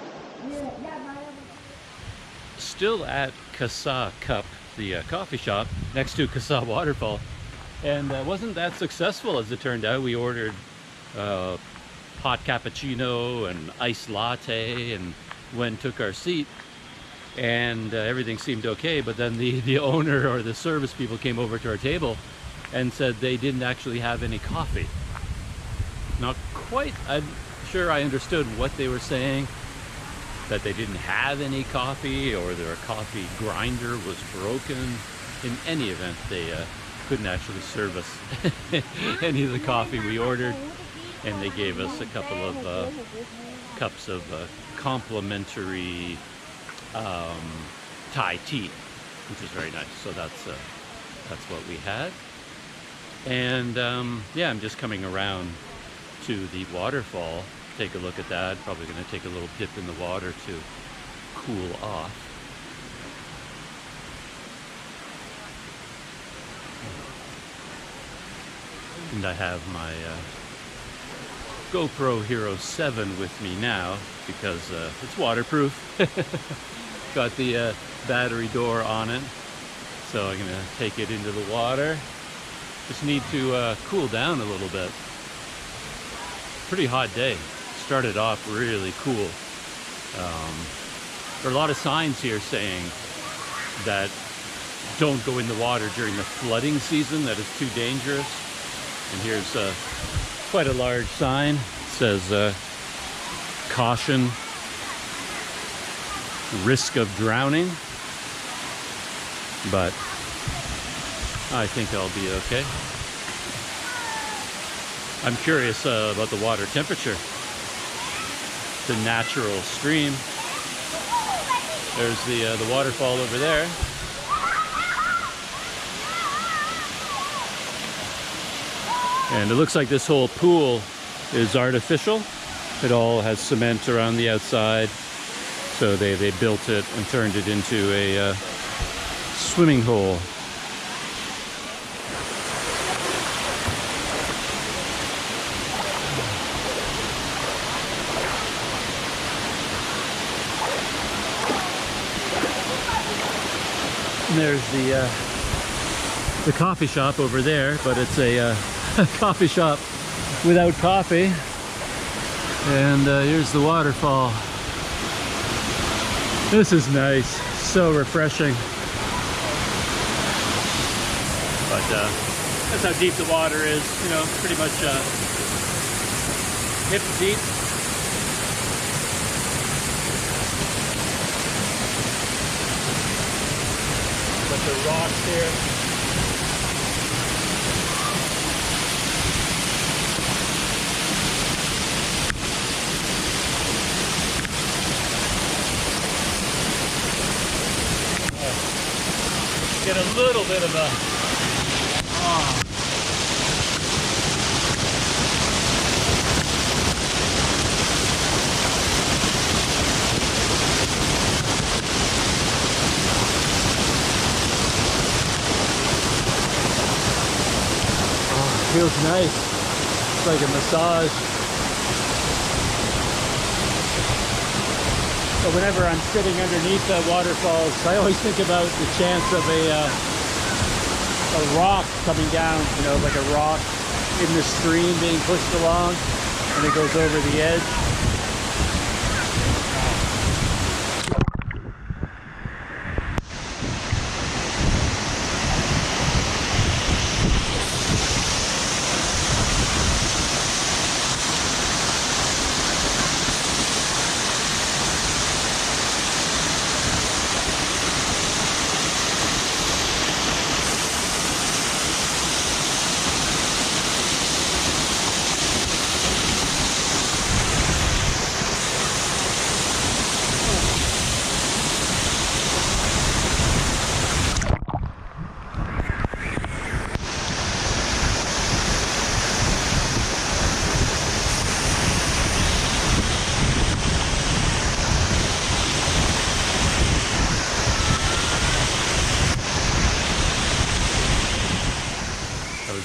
Still at Casa Cup, the coffee shop next to Casa Waterfall, and wasn't that successful as it turned out. We ordered hot cappuccino and iced latte and went and took our seat, and everything seemed okay, but then the owner or the service people came over to our table and said they didn't actually have any coffee. Not quite, I'm sure I understood what they were saying, that they didn't have any coffee or their coffee grinder was broken. In any event, they couldn't actually serve us any of the coffee we ordered, and they gave us a couple of cups of complimentary Thai tea, which is very nice. So that's what we had. And yeah, I'm just coming around to the waterfall. Take a look at that. Probably going to take a little dip in the water to cool off. And I have my GoPro Hero 7 with me now because it's waterproof. Got the battery door on it. So I'm going to take it into the water. Just need to cool down a little bit. Pretty hot day. Started off really cool. There are a lot of signs here saying that don't go in the water during the flooding season, that is too dangerous. And here's quite a large sign. It says caution, risk of drowning. But I think I'll be okay. I'm curious about the water temperature. The natural stream. There's the waterfall over there. And it looks like this whole pool is artificial. It all has cement around the outside. So they built it and turned it into a swimming hole. And there's the coffee shop over there, but it's a coffee shop without coffee. And here's the waterfall. This is nice, so refreshing. But that's how deep the water is, you know, pretty much hip deep. But the rocks here. Get a little bit of a feels nice. It's like a massage. But whenever I'm sitting underneath the waterfalls, I always think about the chance of a rock coming down, you know, like a rock in the stream being pushed along, and it goes over the edge.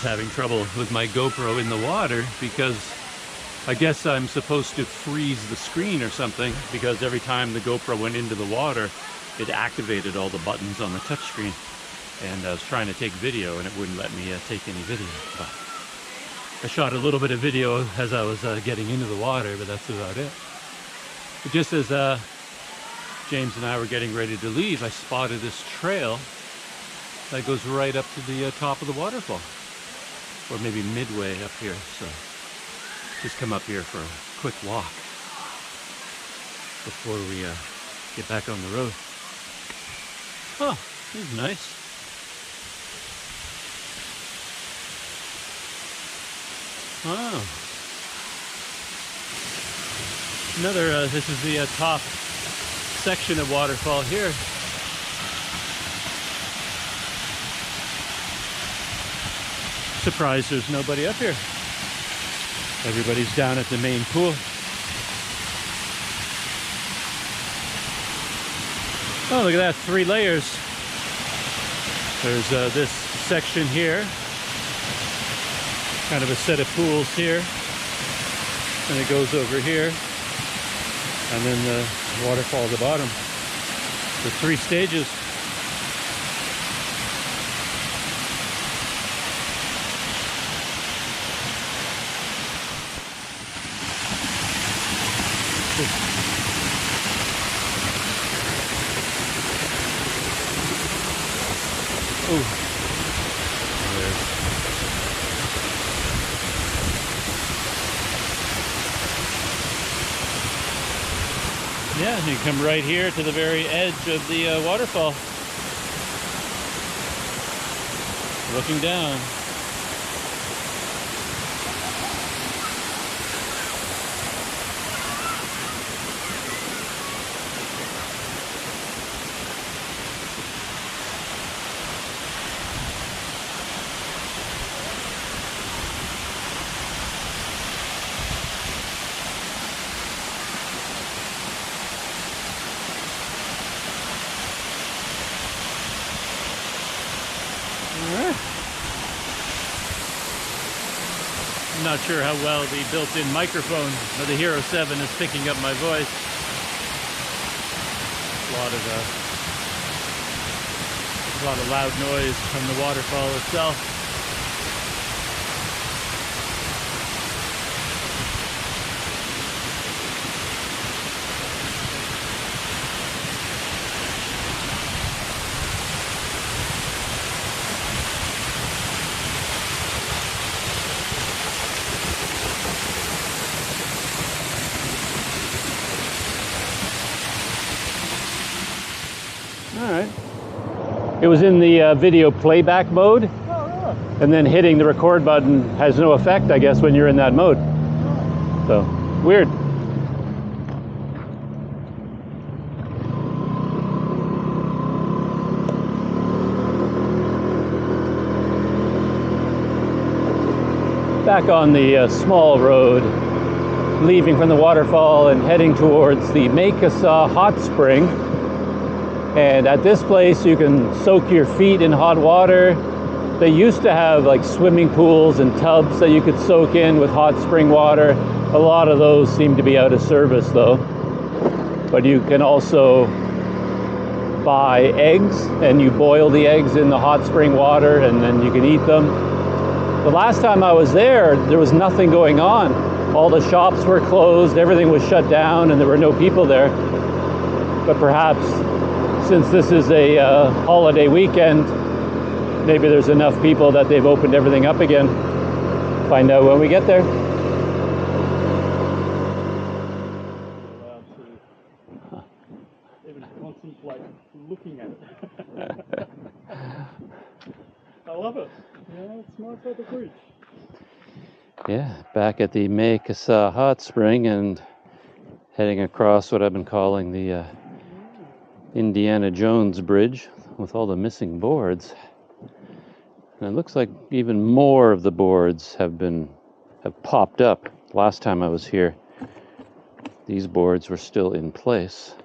Having trouble with my GoPro in the water because I guess I'm supposed to freeze the screen or something, because every time the GoPro went into the water it activated all the buttons on the touchscreen, and I was trying to take video and it wouldn't let me take any video. But I shot a little bit of video as I was getting into the water, but that's about it. But just as James and I were getting ready to leave, I spotted this trail that goes right up to the top of the waterfall. Or maybe midway up here, so just come up here for a quick walk before we get back on the road. Oh, this is nice. Wow. Another, this is the top section of waterfall here. Surprised there's nobody up here. Everybody's down at the main pool. Oh, look at that, 3 layers. There's this section here, kind of a set of pools here, and it goes over here, and then the waterfall at the bottom. The 3 stages. Yeah, you come right here to the very edge of the waterfall. Looking down. I'm not sure how well the built-in microphone of the Hero 7 is picking up my voice. A lot of loud noise from the waterfall itself. It was in the video playback mode. Oh, really? And then hitting the record button has no effect, I guess, when you're in that mode. Oh. So, weird. Back on the small road, leaving from the waterfall and heading towards the Mae Kasa hot spring. And at this place you can soak your feet in hot water, They used to have like swimming pools and tubs that you could soak in with hot spring water. A lot of those seem to be out of service though. But you can also buy eggs, and you boil the eggs in the hot spring water, and then you can eat them. The last time I was there was nothing going on. All the shops were closed, everything was shut down, and there were no people there. But perhaps since this is a holiday weekend, maybe there's enough people that they've opened everything up again. Find out when we get there. Even contemplate looking at it. I love it. Yeah, it's nice at the bridge. Yeah, back at the Mae Kasa hot spring and heading across what I've been calling the Indiana Jones Bridge with all the missing boards. And it looks like even more of the boards have popped up. Last time I was here, these boards were still in place.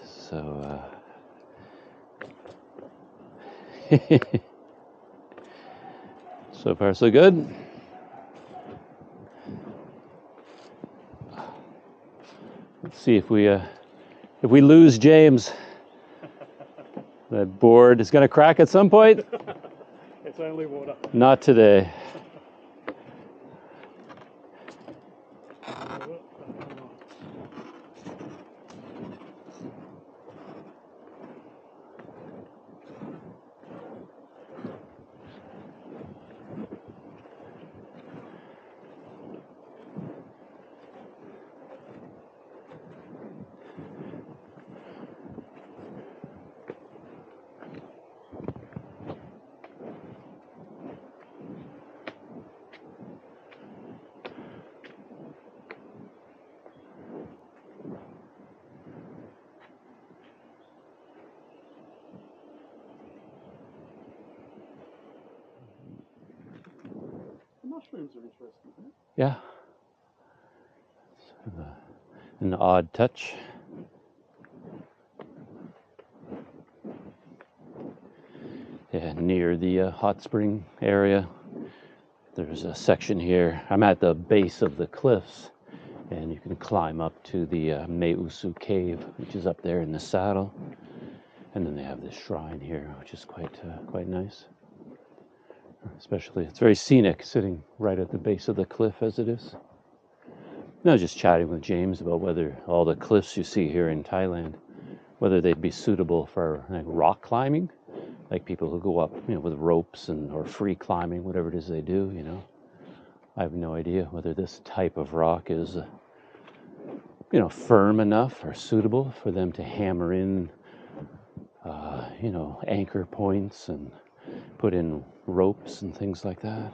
So, so far so good. Let's see if we lose James. That board is going to crack at some point. It's only water. Not today. Mushrooms are interesting. Huh? Yeah. Sort of an odd touch. Yeah, near the hot spring area. There's a section here. I'm at the base of the cliffs, and you can climb up to the Mae-Usu cave, which is up there in the saddle. And then they have this shrine here, which is quite nice. Especially, it's very scenic, sitting right at the base of the cliff as it is. And I was just chatting with James about whether all the cliffs you see here in Thailand, whether they'd be suitable for like rock climbing, like people who go up, with ropes or free climbing, whatever it is they do. I have no idea whether this type of rock is, firm enough or suitable for them to hammer in, anchor points and put in ropes and things like that.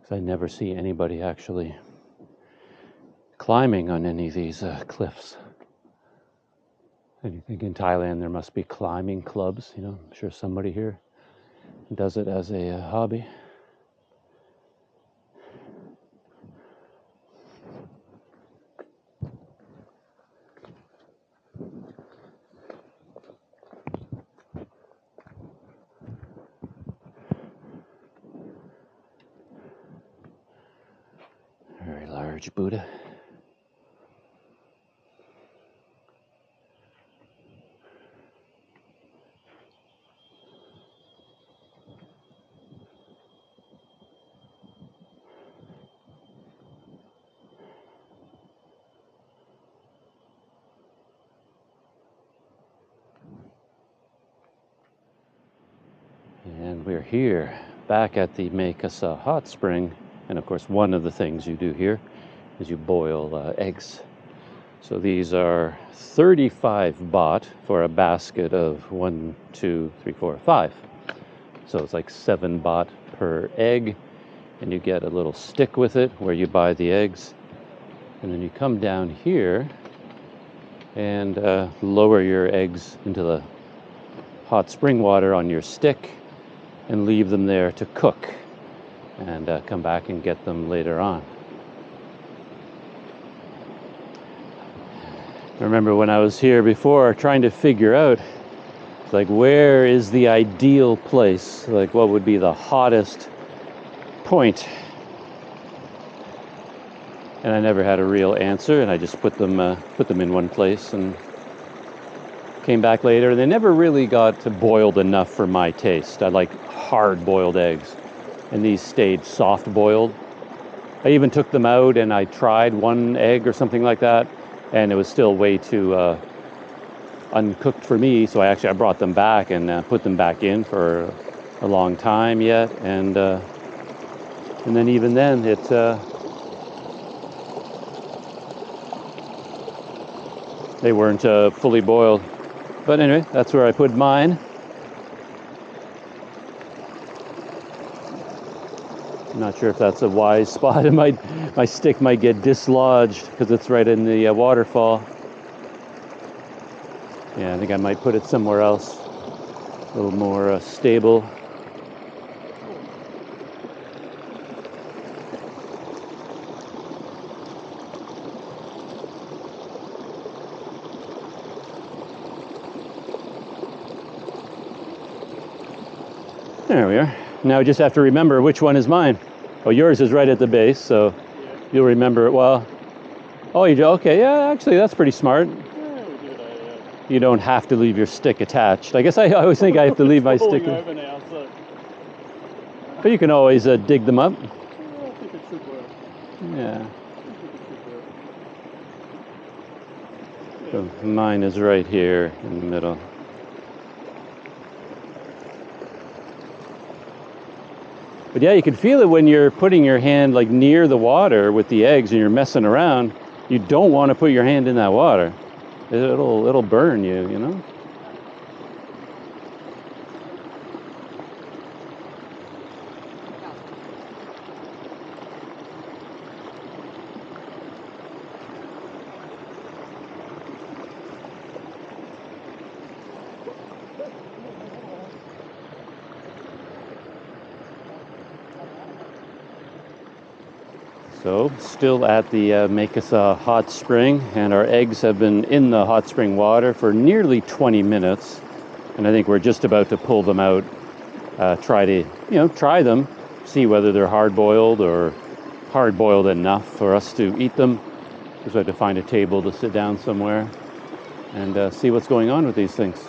Because I never see anybody actually climbing on any of these cliffs. And you think in Thailand there must be climbing clubs, I'm sure somebody here does it as a hobby. Very large Buddha. And we're here back at the Mae Kasa hot spring. And of course, one of the things you do here is you boil eggs. So these are 35 baht for a basket of 1, 2, 3, 4, 5. So it's like 7 baht per egg. And you get a little stick with it where you buy the eggs. And then you come down here and lower your eggs into the hot spring water on your stick and leave them there to cook, and come back and get them later on. I remember when I was here before trying to figure out, like, where is the ideal place? Like, what would be the hottest point? And I never had a real answer, and I just put them in one place and came back later. They never really got boiled enough for my taste. I like hard-boiled eggs, and these stayed soft-boiled. I even took them out and I tried one egg or something like that, and it was still way too uncooked for me. So I brought them back and put them back in for a long time yet, and then even then they weren't fully boiled. But anyway, that's where I put mine. I'm not sure if that's a wise spot. My stick might get dislodged because it's right in the waterfall. Yeah, I think I might put it somewhere else, a little more stable. There we are. Now I just have to remember which one is mine. Oh, yours is right at the base, so yeah. You'll remember it well. Oh, you do? Okay, yeah, actually, that's pretty smart. Yeah, we'll do that, yeah. You don't have to leave your stick attached. I guess I always think I have to leave my stick. Over now, so. But you can always dig them up. Yeah, I think it should work. Yeah. So mine is right here in the middle. But yeah, you can feel it when you're putting your hand like near the water with the eggs and you're messing around. You don't want to put your hand in that water. It'll burn you, you know? So, still at the Mae Kasa hot spring, and our eggs have been in the hot spring water for nearly 20 minutes, and I think we're just about to pull them out, try them, see whether they're hard-boiled or hard-boiled enough for us to eat them. Just have to find a table to sit down somewhere and see what's going on with these things.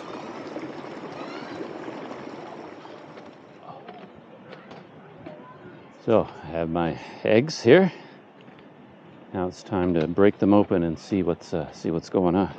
So, I have my eggs here. Now it's time to break them open and see what's going on.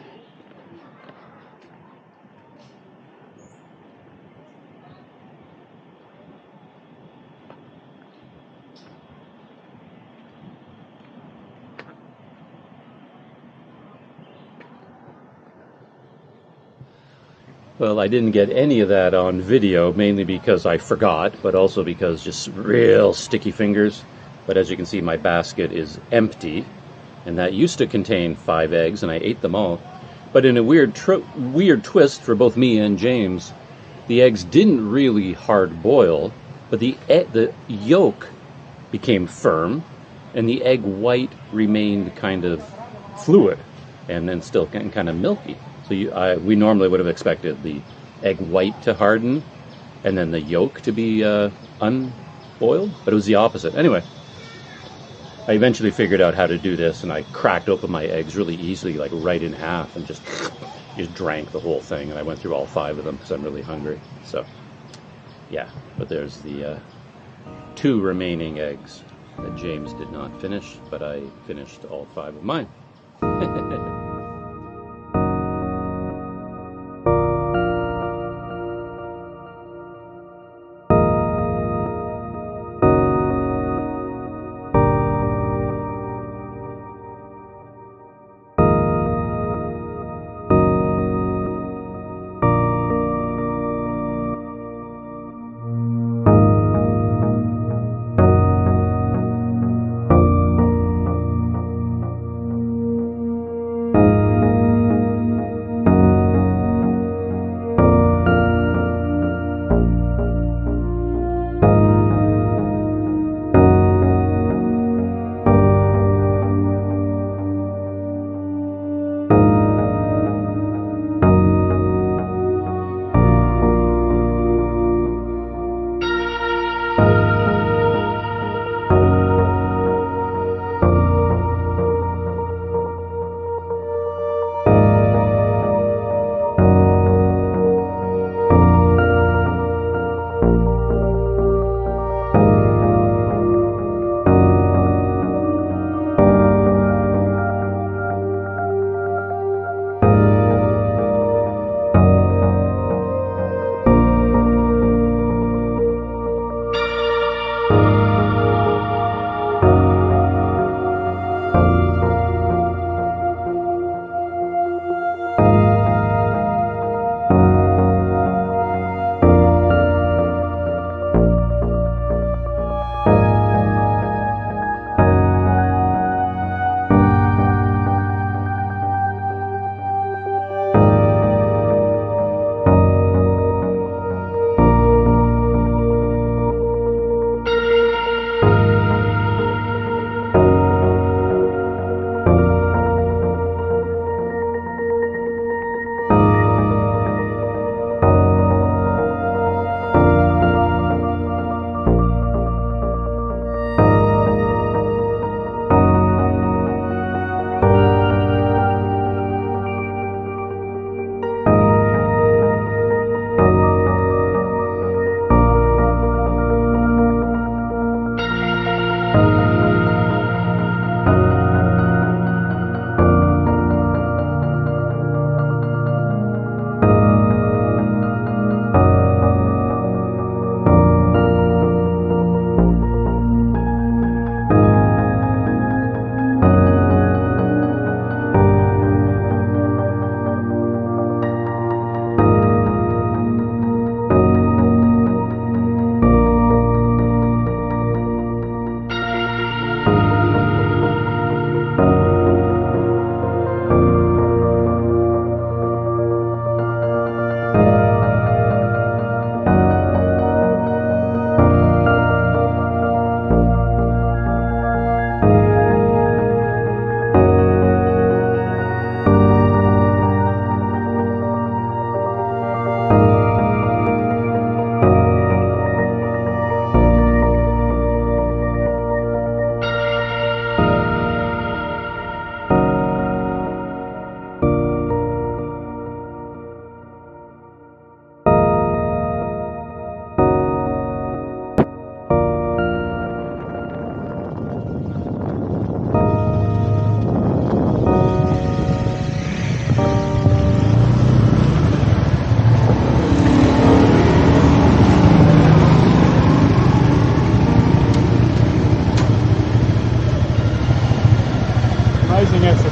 Well, I didn't get any of that on video, mainly because I forgot, but also because just real sticky fingers. But as you can see, my basket is empty, and that used to contain 5 eggs, and I ate them all. But in a weird twist for both me and James, the eggs didn't really hard boil, but the yolk became firm, and the egg white remained kind of fluid, and then still kind of milky. So we normally would have expected the egg white to harden, and then the yolk to be unboiled, but it was the opposite. Anyway, I eventually figured out how to do this, and I cracked open my eggs really easily, like right in half, and just drank the whole thing. And I went through all 5 of them because I'm really hungry. So, yeah. But there's the 2 remaining eggs that James did not finish, but I finished all 5 of mine.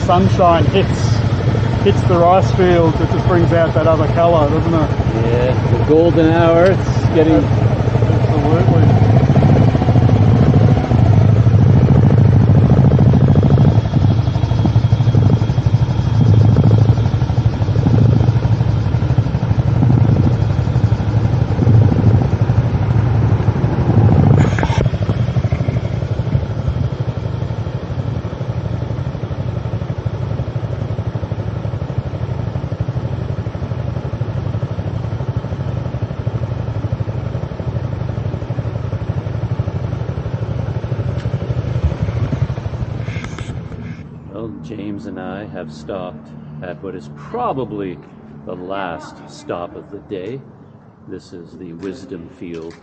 sunshine hits the rice fields, it just brings out that other colour, doesn't it? Yeah, the golden hour. It's getting. Absolutely. James and I have stopped at what is probably the last stop of the day. This is the Wisdom Field.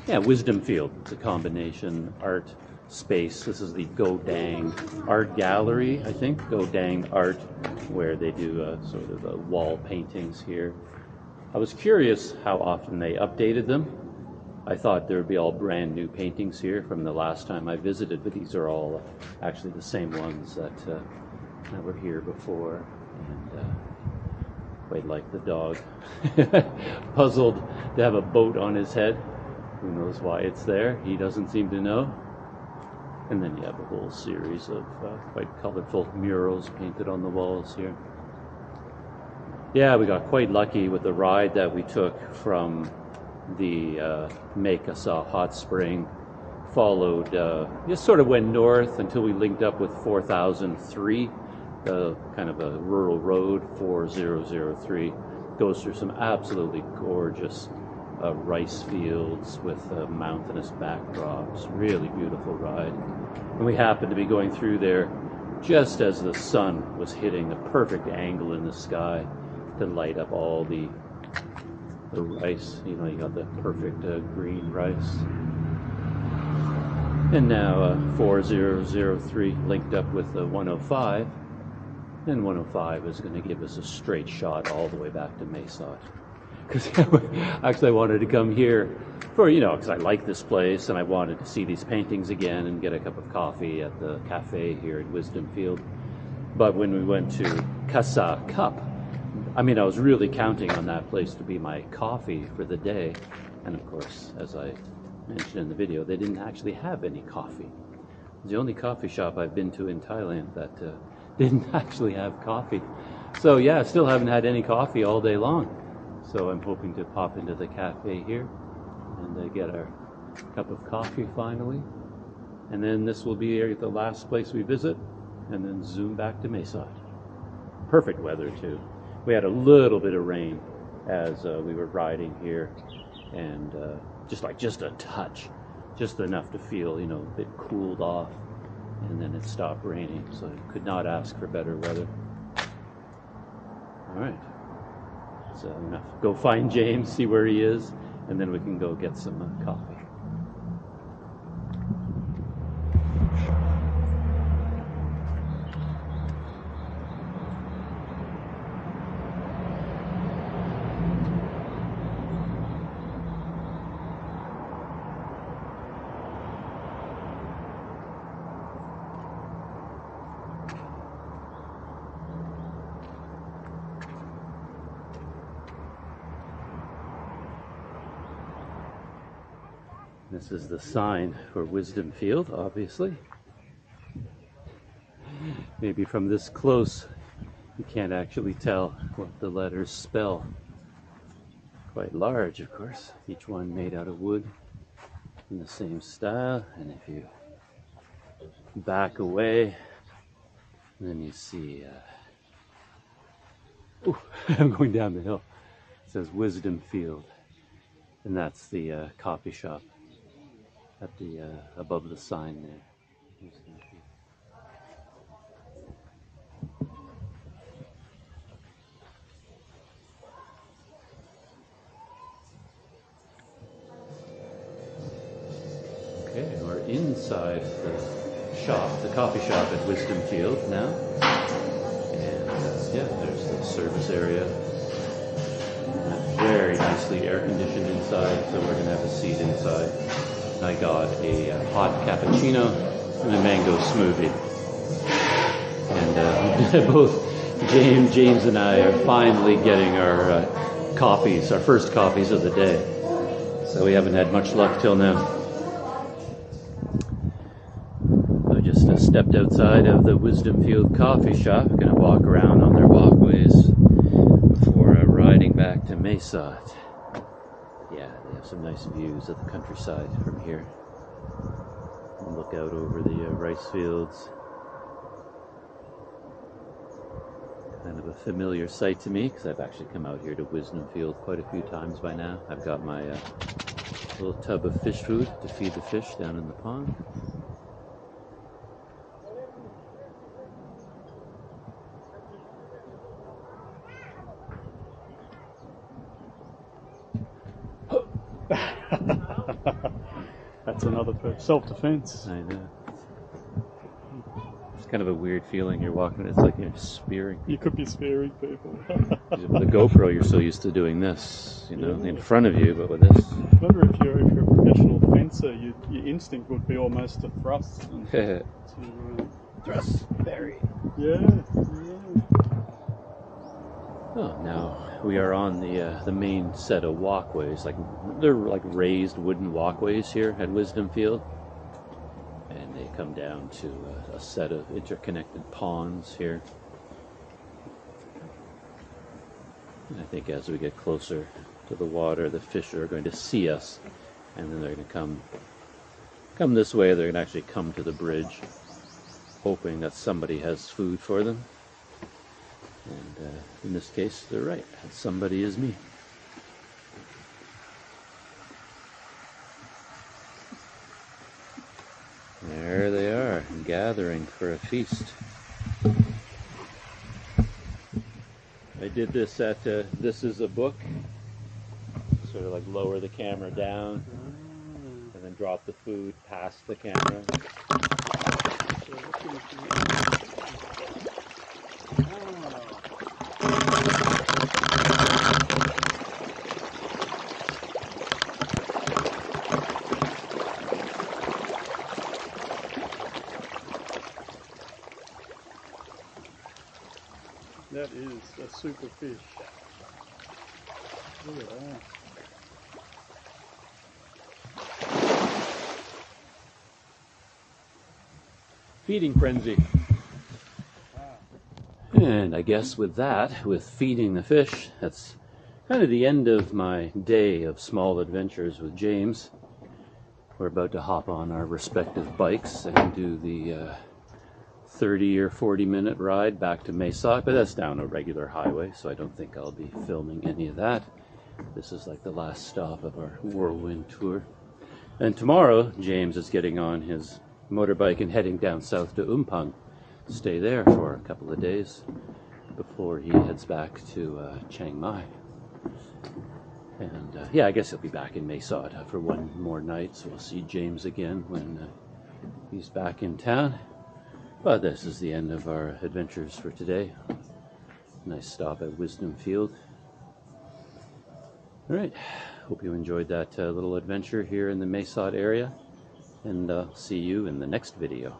Wisdom Field. It's a combination art space. This is the Godang Art Gallery, I think. Godang Art, where they do sort of wall paintings here. I was curious how often they updated them. I thought there would be all brand new paintings here from the last time I visited, but these are all actually the same ones that were here before. And quite like the dog. Puzzled to have a boat on his head. Who knows why it's there? He doesn't seem to know. And then you have a whole series of quite colorful murals painted on the walls here. Yeah, we got quite lucky with the ride that we took from the Mae Kasa hot spring, followed, just sort of went north until we linked up with 4003, kind of a rural road, 4003, goes through some absolutely gorgeous rice fields with mountainous backdrops, really beautiful ride. And we happened to be going through there just as the sun was hitting a perfect angle in the sky to light up all the rice. You know, you got the perfect green rice. And now 4003 linked up with 105, and 105 is going to give us a straight shot all the way back to Mesot. Because actually I wanted to come here for, because I like this place and I wanted to see these paintings again and get a cup of coffee at the cafe here at Wisdom Field. But when we went to Casa Cup, I was really counting on that place to be my coffee for the day. And of course, as I mentioned in the video, they didn't actually have any coffee. It's the only coffee shop I've been to in Thailand that didn't actually have coffee. So yeah, still haven't had any coffee all day long. So I'm hoping to pop into the cafe here and get our cup of coffee finally. And then this will be the last place we visit, and then zoom back to Mesot. Perfect weather too. We had a little bit of rain as we were riding here, and just a touch, just enough to feel, a bit cooled off, and then it stopped raining, so I could not ask for better weather. All right, so I'm gonna go find James, see where he is, and then we can go get some coffee. This is the sign for Wisdom Field, obviously. Maybe from this close, you can't actually tell what the letters spell. Quite large, of course. Each one made out of wood in the same style. And if you back away, then you see, I'm going down the hill. It says Wisdom Field. And that's the coffee shop at the above the sign there. Okay, we're inside the shop, the coffee shop at Wisdom Field now. And there's the service area. Very nicely air conditioned inside, so we're gonna have a seat inside. I got a hot cappuccino and a mango smoothie. both James and I are finally getting our coffees, our first coffees of the day. So we haven't had much luck till now. I just stepped outside of the Wisdom Field coffee shop. Gonna walk around on their walkways before riding back to Mesot. Yeah, they have some nice views of the countryside from here. And look out over the rice fields. Kind of a familiar sight to me because I've actually come out here to Wisdom Field quite a few times by now. I've got my little tub of fish food to feed the fish down in the pond. That's another self-defense. I know. It's kind of a weird feeling. You're walking, it's like you're spearing. You could be spearing people. With the GoPro, you're so used to doing this, you know, in front of you, but with this. Remember, if you're a professional fencer, your instinct would be almost to thrust. And Thrust, bury. Yeah. Oh, now we are on the main set of walkways. Like they're like raised wooden walkways here at Wisdom Field, and they come down to a set of interconnected ponds here. And I think as we get closer to the water, the fish are going to see us, and then they're going to come this way. They're going to actually come to the bridge, hoping that somebody has food for them. And in this case, they're right. Somebody is me. There they are, gathering for a feast. I did this at This Is a Book. Sort of like lower the camera down and then drop the food past the camera. That is a super fish. Look at that. Feeding frenzy. And I guess with that, with feeding the fish, that's kind of the end of my day of small adventures with James. We're about to hop on our respective bikes and do the 30 or 40 minute ride back to Mesot, but that's down a regular highway, so I don't think I'll be filming any of that. This is like the last stop of our whirlwind tour. And tomorrow, James is getting on his motorbike and heading down south to Umpang. Stay there for a couple of days before he heads back to Chiang Mai. And yeah, I guess he'll be back in Mesot for one more night, so we'll see James again when he's back in town. But this is the end of our adventures for today. Nice stop at Wisdom Field. All right, hope you enjoyed that little adventure here in the Mesot area, and see you in the next video.